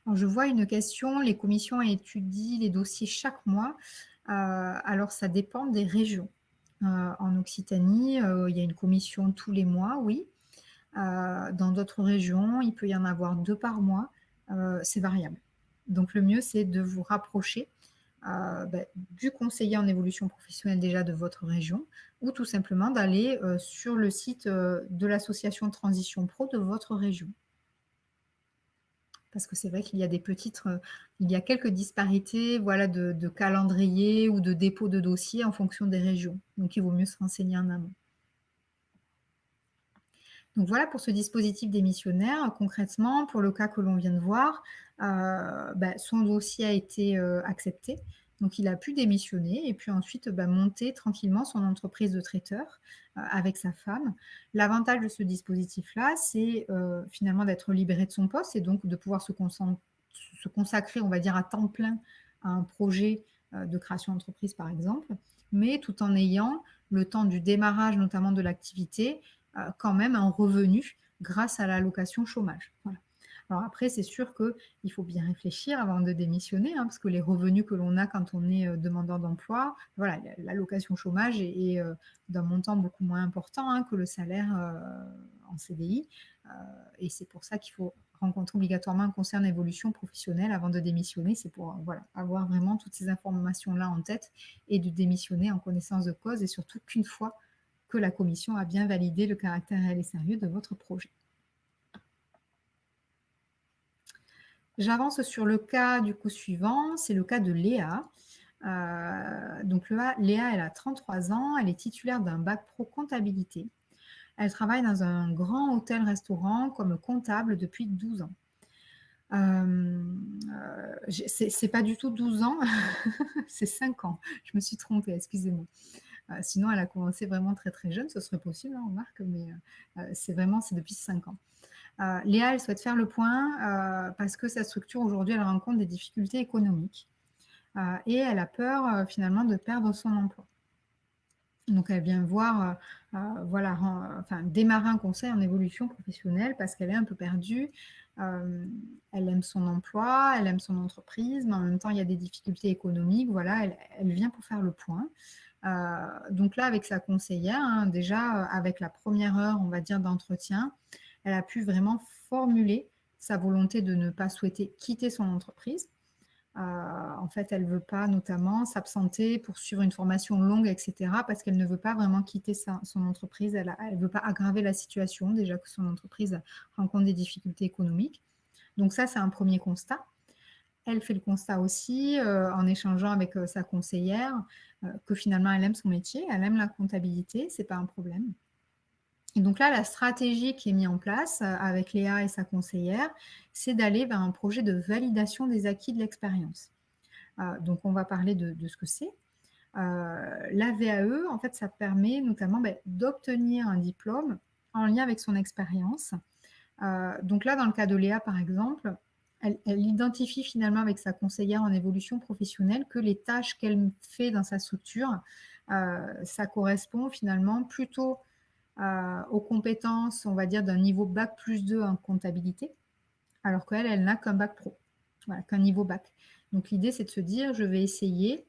Alors, je vois une question, les commissions étudient les dossiers chaque mois. Alors ça dépend des régions. En Occitanie, il y a une commission tous les mois, oui. Dans d'autres régions, il peut y en avoir 2 par mois. C'est variable. Donc le mieux, c'est de vous rapprocher du conseiller en évolution professionnelle déjà de votre région, ou tout simplement d'aller sur le site de l'association Transition Pro de votre région. Parce que c'est vrai qu'il y a il y a quelques disparités voilà, de calendrier ou de dépôt de dossier en fonction des régions. Donc il vaut mieux se renseigner en amont. Donc voilà pour ce dispositif démissionnaire. Concrètement, pour le cas que l'on vient de voir, son dossier a été accepté. Donc il a pu démissionner et puis ensuite monter tranquillement son entreprise de traiteur avec sa femme. L'avantage de ce dispositif-là, c'est finalement d'être libéré de son poste et donc de pouvoir se consacrer, on va dire, à temps plein à un projet de création d'entreprise, par exemple, mais tout en ayant le temps du démarrage, notamment de l'activité, quand même un revenu grâce à l'allocation chômage. Voilà. Alors après, c'est sûr qu'il faut bien réfléchir avant de démissionner, hein, parce que les revenus que l'on a quand on est, demandeur d'emploi, voilà, l'allocation chômage est d'un montant beaucoup moins important, hein, que le salaire, en CDI, heu et c'est pour ça qu'il faut rencontrer obligatoirement un conseiller en évolution professionnelle avant de démissionner. C'est pour, voilà, avoir vraiment toutes ces informations-là en tête et de démissionner en connaissance de cause et surtout qu'une fois que la commission a bien validé le caractère réel et sérieux de votre projet. J'avance sur le cas du coup suivant, c'est le cas de Léa. Donc Léa, elle a 33 ans, elle est titulaire d'un bac pro comptabilité. Elle travaille dans un grand hôtel-restaurant comme comptable depuis 12 ans. C'est pas du tout 12 ans, c'est 5 ans. Je me suis trompée, excusez-moi. Sinon elle a commencé vraiment très, très jeune, ce serait possible, hein, remarque, mais c'est depuis 5 ans. Léa, elle souhaite faire le point, parce que sa structure aujourd'hui, elle rencontre des difficultés économiques, et elle a peur, finalement de perdre son emploi. Donc elle vient voir, voilà, enfin démarrer un conseil en évolution professionnelle parce qu'elle est un peu perdue. Elle aime son emploi, elle aime son entreprise, mais en même temps, il y a des difficultés économiques. Voilà, elle vient pour faire le point. Donc là, avec sa conseillère, hein, déjà, avec la première heure, on va dire, d'entretien, elle a pu vraiment formuler sa volonté de ne pas souhaiter quitter son entreprise. En fait, elle ne veut pas notamment s'absenter pour suivre une formation longue, et cetera, parce qu'elle ne veut pas vraiment quitter son entreprise. Elle ne veut pas aggraver la situation, déjà que son entreprise rencontre des difficultés économiques. Donc ça, c'est un premier constat. Elle fait le constat aussi, en échangeant avec sa conseillère, que finalement, elle aime son métier, elle aime la comptabilité, c'est pas un problème. Et donc là, la stratégie qui est mise en place, avec Léa et sa conseillère, c'est d'aller vers un projet de validation des acquis de l'expérience. Donc on va parler de ce que c'est. La VAE, en fait, ça permet notamment, d'obtenir un diplôme en lien avec son expérience. Donc là, dans le cas de Léa, par exemple, elle identifie finalement avec sa conseillère en évolution professionnelle que les tâches qu'elle fait dans sa structure, ça correspond finalement plutôt aux compétences, on va dire, d'un niveau bac plus 2 en comptabilité, alors qu'elle, elle n'a qu'un bac pro, voilà, qu'un niveau bac. Donc l'idée, c'est de se dire, je vais essayer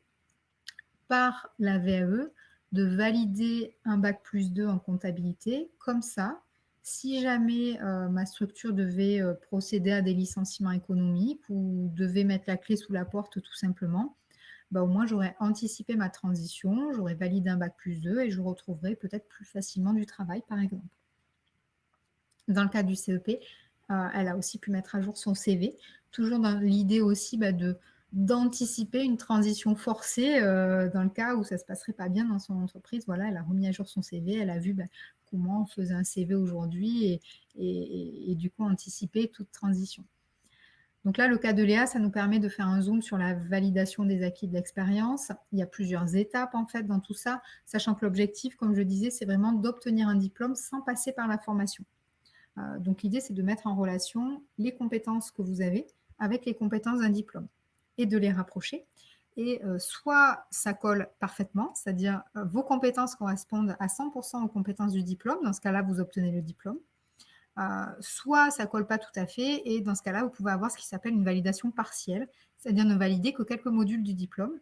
par la VAE de valider un bac plus 2 en comptabilité. Comme ça, si jamais ma structure devait procéder à des licenciements économiques ou devait mettre la clé sous la porte tout simplement, au moins j'aurais anticipé ma transition, j'aurais validé un bac plus 2 et je retrouverais peut-être plus facilement du travail, par exemple. Dans le cas du CEP, elle a aussi pu mettre à jour son CV, toujours dans l'idée aussi d'anticiper une transition forcée dans le cas où ça ne se passerait pas bien dans son entreprise. Voilà, elle a remis à jour son CV, elle a vu comment on faisait un CV aujourd'hui et du coup anticiper toute transition. Donc là, le cas de Léa, ça nous permet de faire un zoom sur la validation des acquis de l'expérience. Il y a plusieurs étapes en fait dans tout ça, sachant que l'objectif, comme je disais, c'est vraiment d'obtenir un diplôme sans passer par la formation. Donc l'idée, c'est de mettre en relation les compétences que vous avez avec les compétences d'un diplôme et de les rapprocher. Et soit ça colle parfaitement, c'est-à-dire vos compétences correspondent à 100% aux compétences du diplôme. Dans ce cas-là, vous obtenez le diplôme. Soit ça ne colle pas tout à fait et dans ce cas-là, vous pouvez avoir ce qui s'appelle une validation partielle, c'est-à-dire ne valider que quelques modules du diplôme.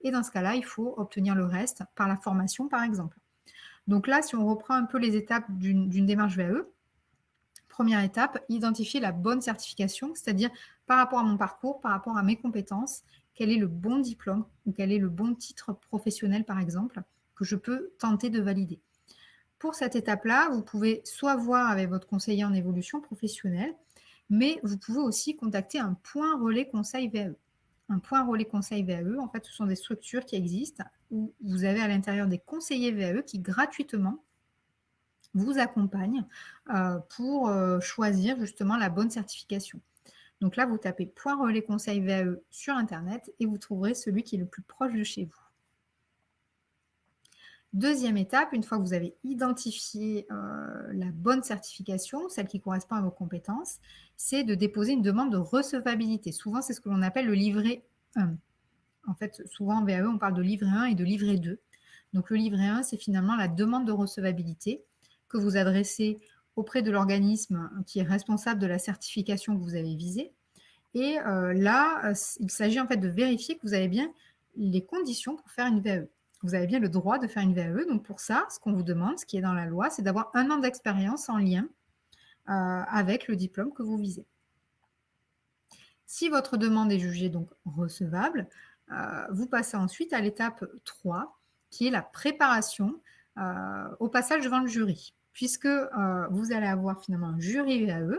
Et dans ce cas-là, il faut obtenir le reste par la formation, par exemple. Donc là, si on reprend un peu les étapes d'une démarche VAE, première étape, identifier la bonne certification, c'est-à-dire par rapport à mon parcours, par rapport à mes compétences, quel est le bon diplôme ou quel est le bon titre professionnel, par exemple, que je peux tenter de valider. Pour cette étape-là, vous pouvez soit voir avec votre conseiller en évolution professionnelle, mais vous pouvez aussi contacter un point relais conseil VAE. Un point relais conseil VAE, en fait, ce sont des structures qui existent où vous avez à l'intérieur des conseillers VAE qui gratuitement vous accompagnent pour choisir justement la bonne certification. Donc là, vous tapez point relais conseil VAE sur Internet et vous trouverez celui qui est le plus proche de chez vous. Deuxième étape, une fois que vous avez identifié la bonne certification, celle qui correspond à vos compétences, c'est de déposer une demande de recevabilité. Souvent, c'est ce que l'on appelle le livret 1. En fait, souvent en VAE, on parle de livret 1 et de livret 2. Donc le livret 1, c'est finalement la demande de recevabilité que vous adressez auprès de l'organisme qui est responsable de la certification que vous avez visée. Et là, il s'agit en fait de vérifier que vous avez bien les conditions pour faire une VAE. Vous avez bien le droit de faire une VAE. Donc pour ça, ce qu'on vous demande, ce qui est dans la loi, c'est d'avoir 1 an d'expérience en lien avec le diplôme que vous visez. Si votre demande est jugée donc recevable, vous passez ensuite à l'étape 3, qui est la préparation au passage devant le jury. Puisque vous allez avoir finalement un jury VAE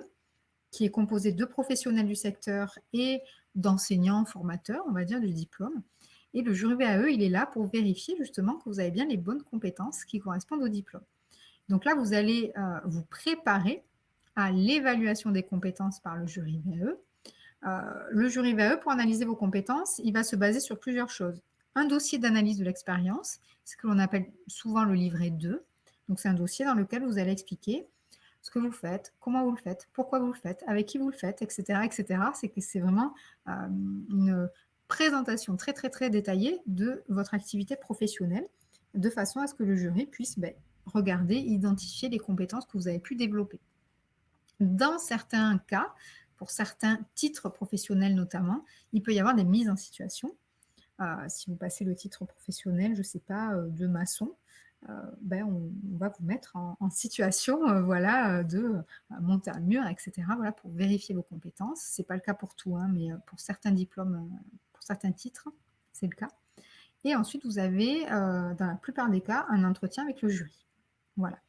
qui est composé de professionnels du secteur et d'enseignants, formateurs, on va dire, du diplôme. Et le jury VAE, il est là pour vérifier justement que vous avez bien les bonnes compétences qui correspondent au diplôme. Donc là, vous allez vous préparer à l'évaluation des compétences par le jury VAE. Le jury VAE, pour analyser vos compétences, il va se baser sur plusieurs choses. Un dossier d'analyse de l'expérience, ce que l'on appelle souvent le livret 2. Donc c'est un dossier dans lequel vous allez expliquer ce que vous faites, comment vous le faites, pourquoi vous le faites, avec qui vous le faites, etc. etc. C'est vraiment une présentation très, très, très détaillée de votre activité professionnelle, de façon à ce que le jury puisse regarder, identifier les compétences que vous avez pu développer. Dans certains cas, pour certains titres professionnels notamment, il peut y avoir des mises en situation. Si vous passez le titre professionnel, je ne sais pas, de maçon, on va vous mettre en situation voilà, de monter un mur, etc. Voilà, pour vérifier vos compétences. Ce n'est pas le cas pour tout, hein, mais pour certains diplômes, pour certains titres, c'est le cas. Et ensuite, vous avez, dans la plupart des cas, un entretien avec le jury. Voilà.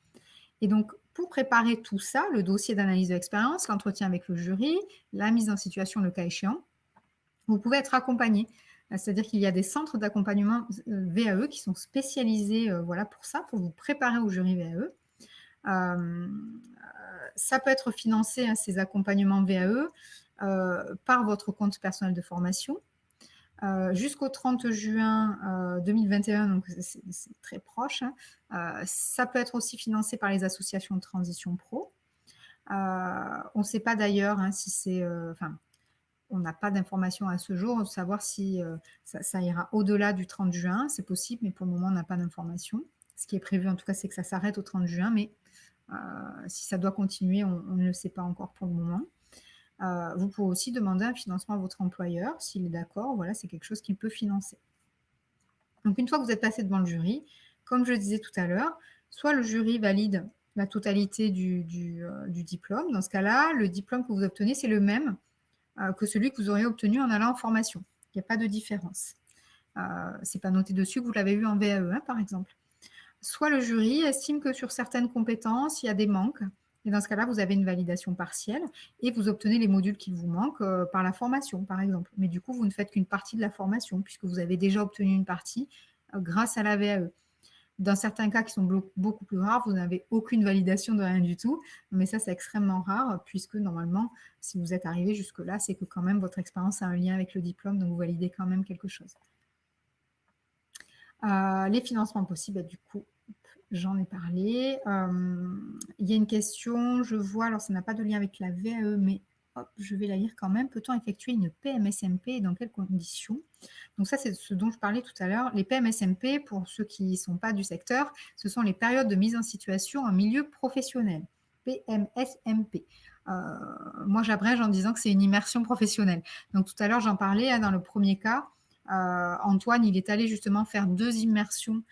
Et donc, pour préparer tout ça, le dossier d'analyse de l'expérience, l'entretien avec le jury, la mise en situation le cas échéant, vous pouvez être accompagné. C'est-à-dire qu'il y a des centres d'accompagnement VAE qui sont spécialisés voilà, pour ça, pour vous préparer au jury VAE. Ça peut être financé, hein, ces accompagnements VAE, par votre compte personnel de formation. Jusqu'au 30 juin 2021, donc c'est très proche. Hein. Ça peut être aussi financé par les associations de transition pro. On ne sait pas d'ailleurs hein, si c'est... on n'a pas d'informations à ce jour, de savoir si ça ira au-delà du 30 juin. C'est possible, mais pour le moment, on n'a pas d'informations. Ce qui est prévu, en tout cas, c'est que ça s'arrête au 30 juin, mais si ça doit continuer, on ne le sait pas encore pour le moment. Vous pouvez aussi demander un financement à votre employeur, s'il est d'accord, voilà, c'est quelque chose qu'il peut financer. Donc, une fois que vous êtes passé devant le jury, comme je le disais tout à l'heure, soit le jury valide la totalité du diplôme. Dans ce cas-là, le diplôme que vous obtenez, c'est le même que celui que vous auriez obtenu en allant en formation. Il n'y a pas de différence. Ce n'est pas noté dessus que vous l'avez eu en VAE, hein, par exemple. Soit le jury estime que sur certaines compétences, il y a des manques. Et dans ce cas-là, vous avez une validation partielle et vous obtenez les modules qui vous manquent par la formation, par exemple. Mais du coup, vous ne faites qu'une partie de la formation puisque vous avez déjà obtenu une partie grâce à la VAE. Dans certains cas qui sont beaucoup plus rares, vous n'avez aucune validation de rien du tout. Mais ça, c'est extrêmement rare puisque normalement, si vous êtes arrivé jusque-là, c'est que quand même votre expérience a un lien avec le diplôme, donc vous validez quand même quelque chose. Les financements possibles, du coup, j'en ai parlé. Il y a une question, je vois, alors ça n'a pas de lien avec la VAE, mais hop, je vais la lire quand même. Peut-on effectuer une PMSMP et dans quelles conditions? Donc ça, c'est ce dont je parlais tout à l'heure. Les PMSMP, pour ceux qui ne sont pas du secteur, ce sont les périodes de mise en situation en milieu professionnel. PMSMP. Moi, j'abrège en disant que c'est une immersion professionnelle. Donc tout à l'heure, j'en parlais hein, dans le premier cas. Antoine, il est allé justement faire 2 immersions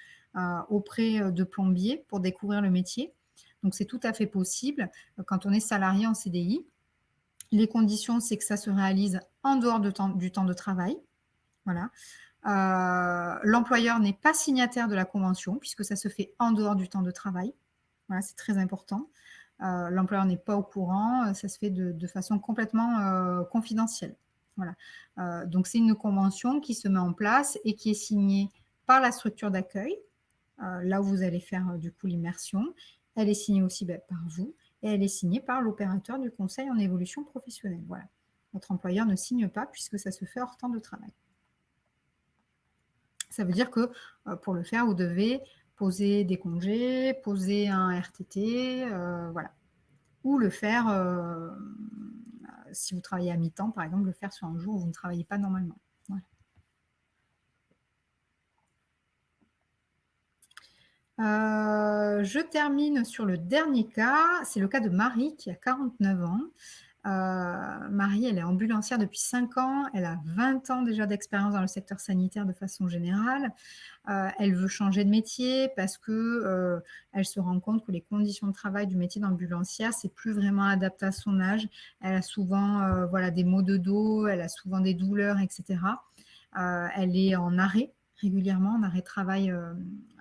auprès de plombiers pour découvrir le métier. Donc, c'est tout à fait possible quand on est salarié en CDI. Les conditions, c'est que ça se réalise en dehors du temps de travail. Voilà. L'employeur n'est pas signataire de la convention puisque ça se fait en dehors du temps de travail. Voilà, c'est très important. L'employeur n'est pas au courant, ça se fait de façon complètement confidentielle. Voilà. Donc, c'est une convention qui se met en place et qui est signée par la structure d'accueil, là où vous allez faire du coup l'immersion. Elle est signée aussi par vous et elle est signée par l'opérateur du conseil en évolution professionnelle. Voilà. Votre employeur ne signe pas puisque ça se fait hors temps de travail. Ça veut dire que pour le faire, vous devez poser des congés, poser un RTT, voilà. Ou le faire, si vous travaillez à mi-temps, par exemple, le faire sur un jour où vous ne travaillez pas normalement. Voilà. Je termine sur le dernier cas, c'est le cas de Marie qui a 49 ans. Marie, elle est ambulancière depuis 5 ans, elle a 20 ans déjà d'expérience dans le secteur sanitaire de façon générale. Elle veut changer de métier parce que, elle se rend compte que les conditions de travail du métier d'ambulancière, c'est plus vraiment adapté à son âge. Elle a souvent, voilà, des maux de dos, elle a souvent des douleurs et cetera. Elle est en arrêt régulièrement, en arrêt de travail,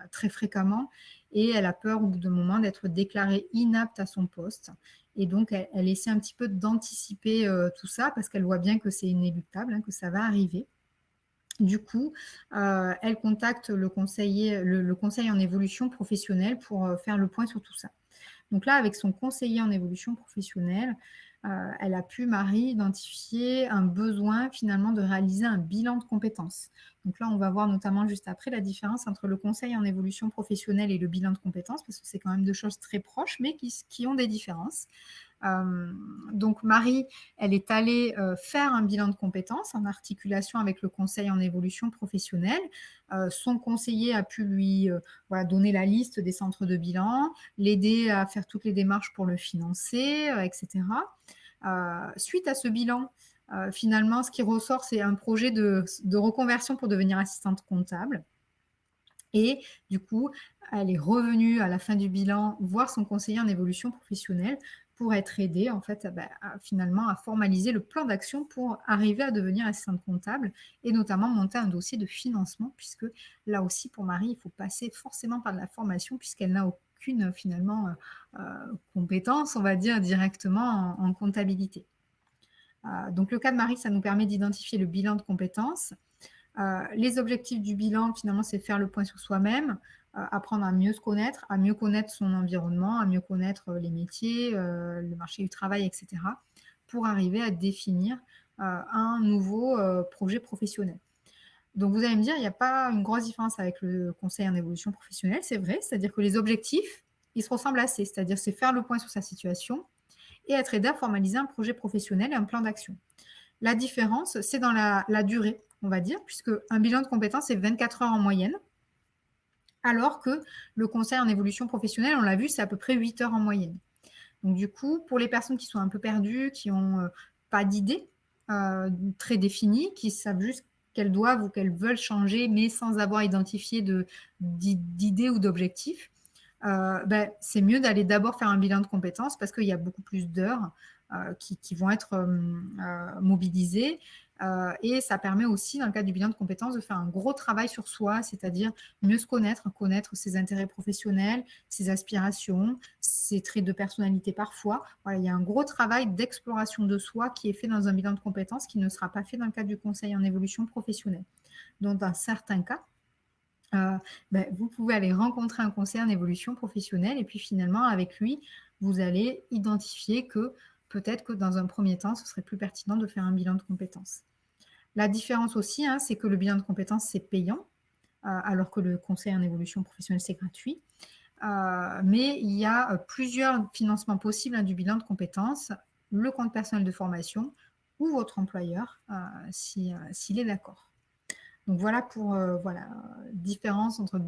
très fréquemment et elle a peur au bout d'un moment d'être déclarée inapte à son poste et donc elle essaie un petit peu d'anticiper, tout ça parce qu'elle voit bien que c'est inéluctable, hein, que ça va arriver. Du coup, elle contacte le conseil en évolution professionnelle pour, faire le point sur tout ça. Donc là, avec son conseiller en évolution professionnelle, elle a pu, Marie, identifier un besoin finalement de réaliser un bilan de compétences. Donc là, on va voir notamment juste après la différence entre le conseil en évolution professionnelle et le bilan de compétences, parce que c'est quand même deux choses très proches, mais qui ont des différences. Donc Marie, elle est allée faire un bilan de compétences en articulation avec le conseil en évolution professionnelle. Son conseiller a pu lui voilà, donner la liste des centres de bilan, l'aider à faire toutes les démarches pour le financer, etc. Suite à ce bilan, finalement, ce qui ressort, c'est un projet de reconversion pour devenir assistante comptable. Et du coup, elle est revenue à la fin du bilan voir son conseiller en évolution professionnelle pour être aidée en fait finalement à formaliser le plan d'action pour arriver à devenir assistante comptable et notamment monter un dossier de financement puisque là aussi pour Marie, il faut passer forcément par de la formation puisqu'elle n'a aucune finalement compétence, on va dire, directement en comptabilité. Donc le cas de Marie, ça nous permet d'identifier le bilan de compétences. Les objectifs du bilan, finalement, c'est faire le point sur soi-même, apprendre à mieux se connaître, à mieux connaître son environnement, à mieux connaître les métiers, le marché du travail, etc., pour arriver à définir un nouveau projet professionnel. Donc, vous allez me dire, il n'y a pas une grosse différence avec le conseil en évolution professionnelle, c'est vrai, c'est-à-dire que les objectifs, ils se ressemblent assez, c'est-à-dire c'est faire le point sur sa situation et être aidé à formaliser un projet professionnel et un plan d'action. La différence, c'est dans la durée, on va dire, puisque un bilan de compétences, c'est 24 heures en moyenne, alors que le conseil en évolution professionnelle, on l'a vu, c'est à peu près 8 heures en moyenne. Donc du coup, pour les personnes qui sont un peu perdues, qui n'ont pas d'idée très définie, qui savent juste qu'elles doivent ou qu'elles veulent changer, mais sans avoir identifié d'idées ou d'objectifs, c'est mieux d'aller d'abord faire un bilan de compétences parce qu'il y a beaucoup plus d'heures qui vont être mobilisées. Et ça permet aussi, dans le cadre du bilan de compétences, de faire un gros travail sur soi, c'est-à-dire mieux se connaître, connaître ses intérêts professionnels, ses aspirations, ses traits de personnalité parfois. Voilà, il y a un gros travail d'exploration de soi qui est fait dans un bilan de compétences qui ne sera pas fait dans le cadre du conseil en évolution professionnelle. Donc, dans certains cas, vous pouvez aller rencontrer un conseiller en évolution professionnelle et puis finalement, avec lui, vous allez identifier que peut-être que dans un premier temps, ce serait plus pertinent de faire un bilan de compétences. La différence aussi, hein, c'est que le bilan de compétences, c'est payant, alors que le conseil en évolution professionnelle, c'est gratuit. Mais il y a plusieurs financements possibles hein, du bilan de compétences, le compte personnel de formation ou votre employeur, s'il est d'accord. Donc voilà pour différence entre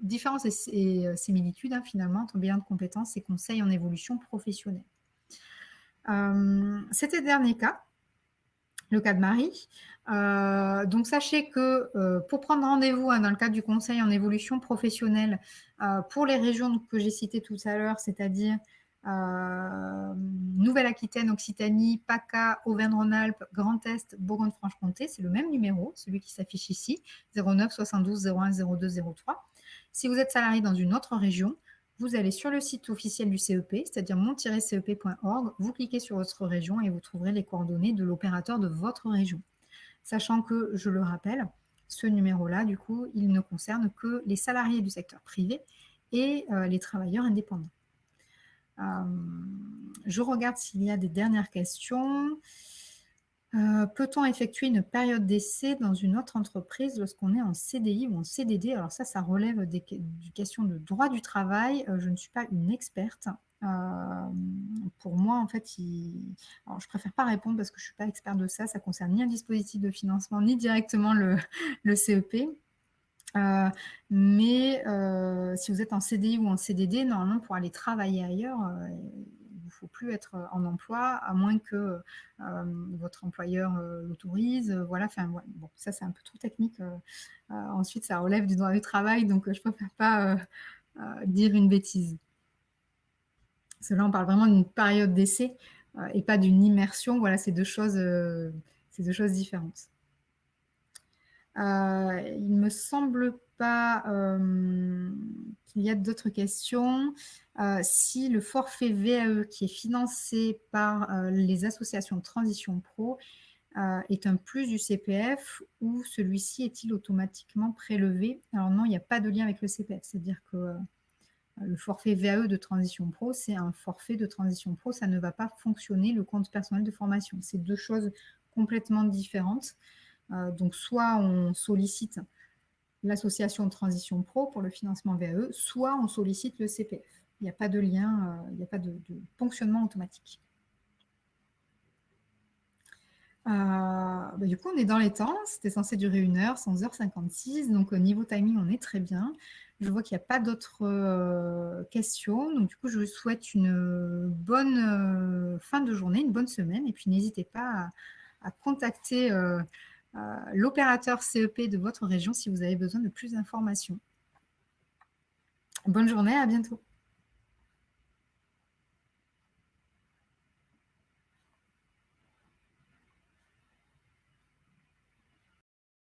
différence et similitude hein, finalement entre bilan de compétences et conseil en évolution professionnelle. C'était le dernier cas, le cas de Marie. Donc sachez que pour prendre rendez-vous hein, dans le cadre du conseil en évolution professionnelle pour les régions que j'ai citées tout à l'heure, c'est-à-dire Nouvelle-Aquitaine, Occitanie, PACA, Auvergne-Rhône-Alpes, Grand Est, Bourgogne-Franche-Comté, c'est le même numéro, celui qui s'affiche ici, 09 72 01 02 03. Si vous êtes salarié dans une autre région, vous allez sur le site officiel du CEP, c'est-à-dire mon-cep.org, vous cliquez sur votre région et vous trouverez les coordonnées de l'opérateur de votre région. Sachant que, je le rappelle, ce numéro-là, du coup, il ne concerne que les salariés du secteur privé et les travailleurs indépendants. Je regarde s'il y a des dernières questions. Peut-on effectuer une période d'essai dans une autre entreprise lorsqu'on est en CDI ou en CDD? Alors ça relève des questions de droit du travail. Je ne suis pas une experte. Pour moi, en fait, alors, je préfère pas répondre parce que je ne suis pas experte de ça. Ça concerne ni un dispositif de financement, ni directement le CEP. Heu, mais si vous êtes en CDI ou en CDD, normalement pour aller travailler ailleurs, il ne faut plus être, en emploi à moins que, votre employeur, l'autorise, voilà, enfin, ouais, bon, ça c'est un peu trop technique, ensuite ça relève du droit du travail donc je préfère pas, dire une bêtise. Parce que là, on parle vraiment d'une période d'essai, et pas d'une immersion, voilà, c'est 2 choses différentes. Il me semble pas, qu'il y a d'autres questions. Si le forfait VAE qui est financé par, les associations de transition pro, est un plus du CPF ou celui-ci est-il automatiquement prélevé? Alors non, il y a pas de lien avec le CPF. C'est-à-dire que, le forfait VAE de transition pro, c'est un forfait de transition pro, ça ne va pas fonctionner le compte personnel de formation. C'est 2 choses complètement différentes. Donc soit on sollicite l'association de transition pro pour le financement VAE, soit on sollicite le CPF. Il n'y a pas de lien, il n'y a pas de ponctionnement automatique. Bah, du coup, on est dans les temps. C'était censé durer 1 heure, c'est 11h56. Donc, au niveau timing, on est très bien. Je vois qu'il n'y a pas d'autres questions. Donc, du coup, je vous souhaite une bonne fin de journée, une bonne semaine. Et puis, n'hésitez pas à contacter l'opérateur CEP de votre région si vous avez besoin de plus d'informations. Bonne journée, à bientôt.